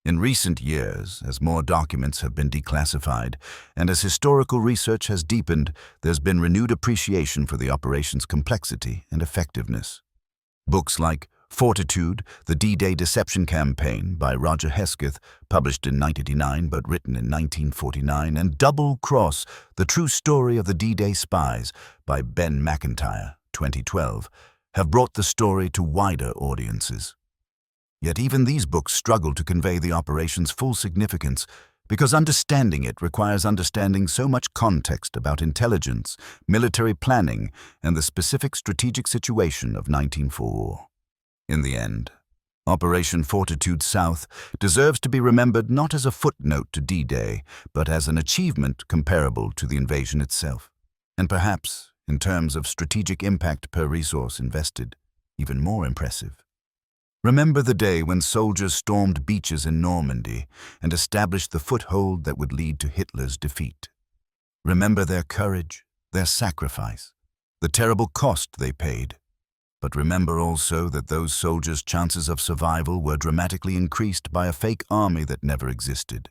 In recent years, as more documents have been declassified, and as historical research has deepened, there's been renewed appreciation for the operation's complexity and effectiveness. Books like Fortitude, The D-Day Deception Campaign by Roger Hesketh, published in 1989 but written in 1949, and Double Cross, The True Story of the D-Day Spies by Ben McIntyre, 2012, have brought the story to wider audiences. Yet even these books struggle to convey the operation's full significance because understanding it requires understanding so much context about intelligence, military planning, and the specific strategic situation of 1944. In the end, Operation Fortitude South deserves to be remembered not as a footnote to D-Day, but as an achievement comparable to the invasion itself, and perhaps, in terms of strategic impact per resource invested, even more impressive. Remember the day when soldiers stormed beaches in Normandy and established the foothold that would lead to Hitler's defeat. Remember their courage, their sacrifice, the terrible cost they paid. But remember also that those soldiers' chances of survival were dramatically increased by a fake army that never existed,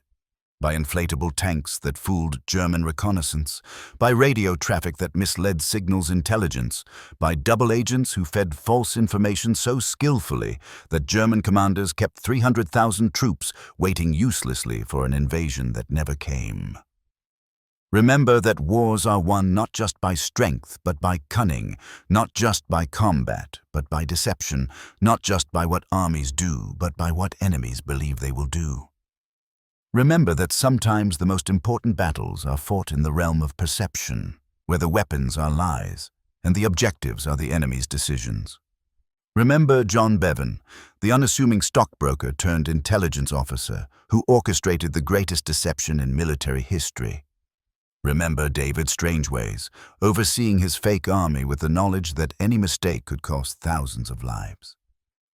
by inflatable tanks that fooled German reconnaissance, by radio traffic that misled signals intelligence, by double agents who fed false information so skillfully that German commanders kept 300,000 troops waiting uselessly for an invasion that never came. Remember that wars are won not just by strength, but by cunning, not just by combat, but by deception, not just by what armies do, but by what enemies believe they will do. Remember that sometimes the most important battles are fought in the realm of perception, where the weapons are lies, and the objectives are the enemy's decisions. Remember John Bevan, the unassuming stockbroker turned intelligence officer who orchestrated the greatest deception in military history. Remember David Strangeways, overseeing his fake army with the knowledge that any mistake could cost thousands of lives.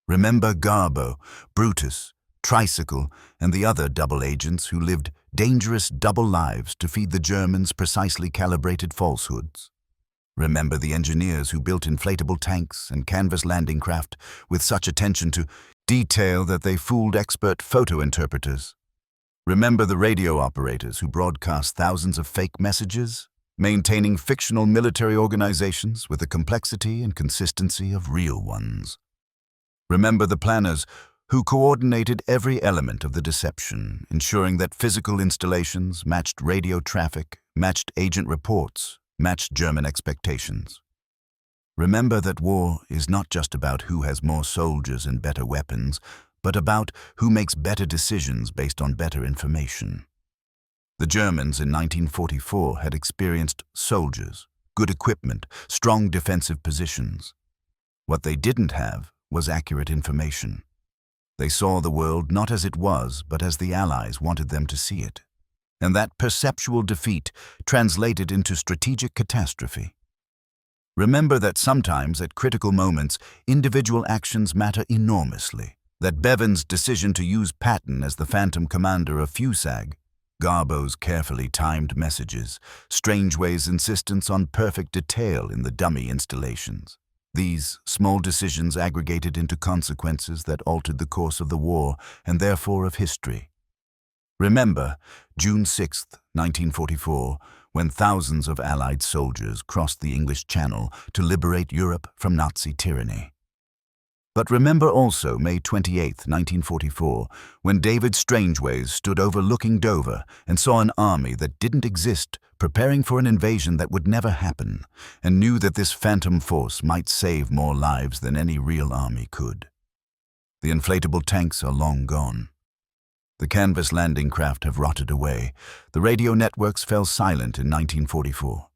Remember Garbo, Brutus, Tricycle, and the other double agents who lived dangerous double lives to feed the Germans precisely calibrated falsehoods. Remember the engineers who built inflatable tanks and canvas landing craft with such attention to detail that they fooled expert photo interpreters. Remember the radio operators who broadcast thousands of fake messages, maintaining fictional military organizations with the complexity and consistency of real ones. Remember the planners who coordinated every element of the deception, ensuring that physical installations matched radio traffic, matched agent reports, matched German expectations. Remember that war is not just about who has more soldiers and better weapons, but about who makes better decisions based on better information. The Germans in 1944 had experienced soldiers, good equipment, strong defensive positions. What they didn't have was accurate information. They saw the world not as it was, but as the Allies wanted them to see it. And that perceptual defeat translated into strategic catastrophe. Remember that sometimes at critical moments, individual actions matter enormously. That Bevan's decision to use Patton as the phantom commander of FUSAG, Garbo's carefully timed messages, Strangeway's insistence on perfect detail in the dummy installations. These small decisions aggregated into consequences that altered the course of the war and therefore of history. Remember June 6, 1944, when thousands of Allied soldiers crossed the English Channel to liberate Europe from Nazi tyranny. But remember also May 28, 1944, when David Strangeways stood overlooking Dover and saw an army that didn't exist preparing for an invasion that would never happen, and knew that this phantom force might save more lives than any real army could. The inflatable tanks are long gone. The canvas landing craft have rotted away. The radio networks fell silent in 1944.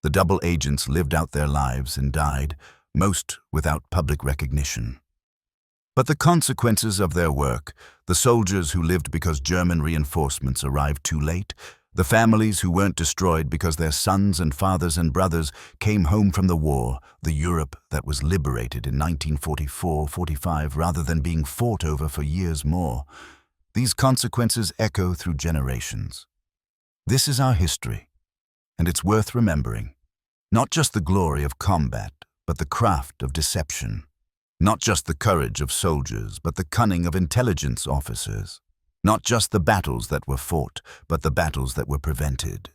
The double agents lived out their lives and died, most without public recognition. But the consequences of their work, the soldiers who lived because German reinforcements arrived too late, the families who weren't destroyed because their sons and fathers and brothers came home from the war, the Europe that was liberated in 1944-45 rather than being fought over for years more, these consequences echo through generations. This is our history, and it's worth remembering. Not just the glory of combat, but the craft of deception. Not just the courage of soldiers, but the cunning of intelligence officers. Not just the battles that were fought, but the battles that were prevented.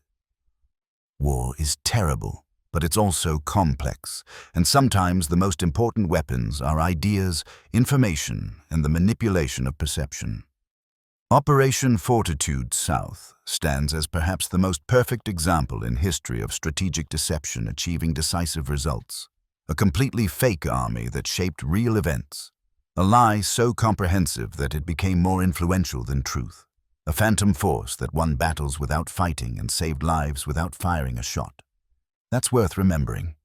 War is terrible, but it's also complex, and sometimes the most important weapons are ideas, information, and the manipulation of perception. Operation Fortitude South stands as perhaps the most perfect example in history of strategic deception achieving decisive results. A completely fake army that shaped real events. A lie so comprehensive that it became more influential than truth. A phantom force that won battles without fighting and saved lives without firing a shot. That's worth remembering.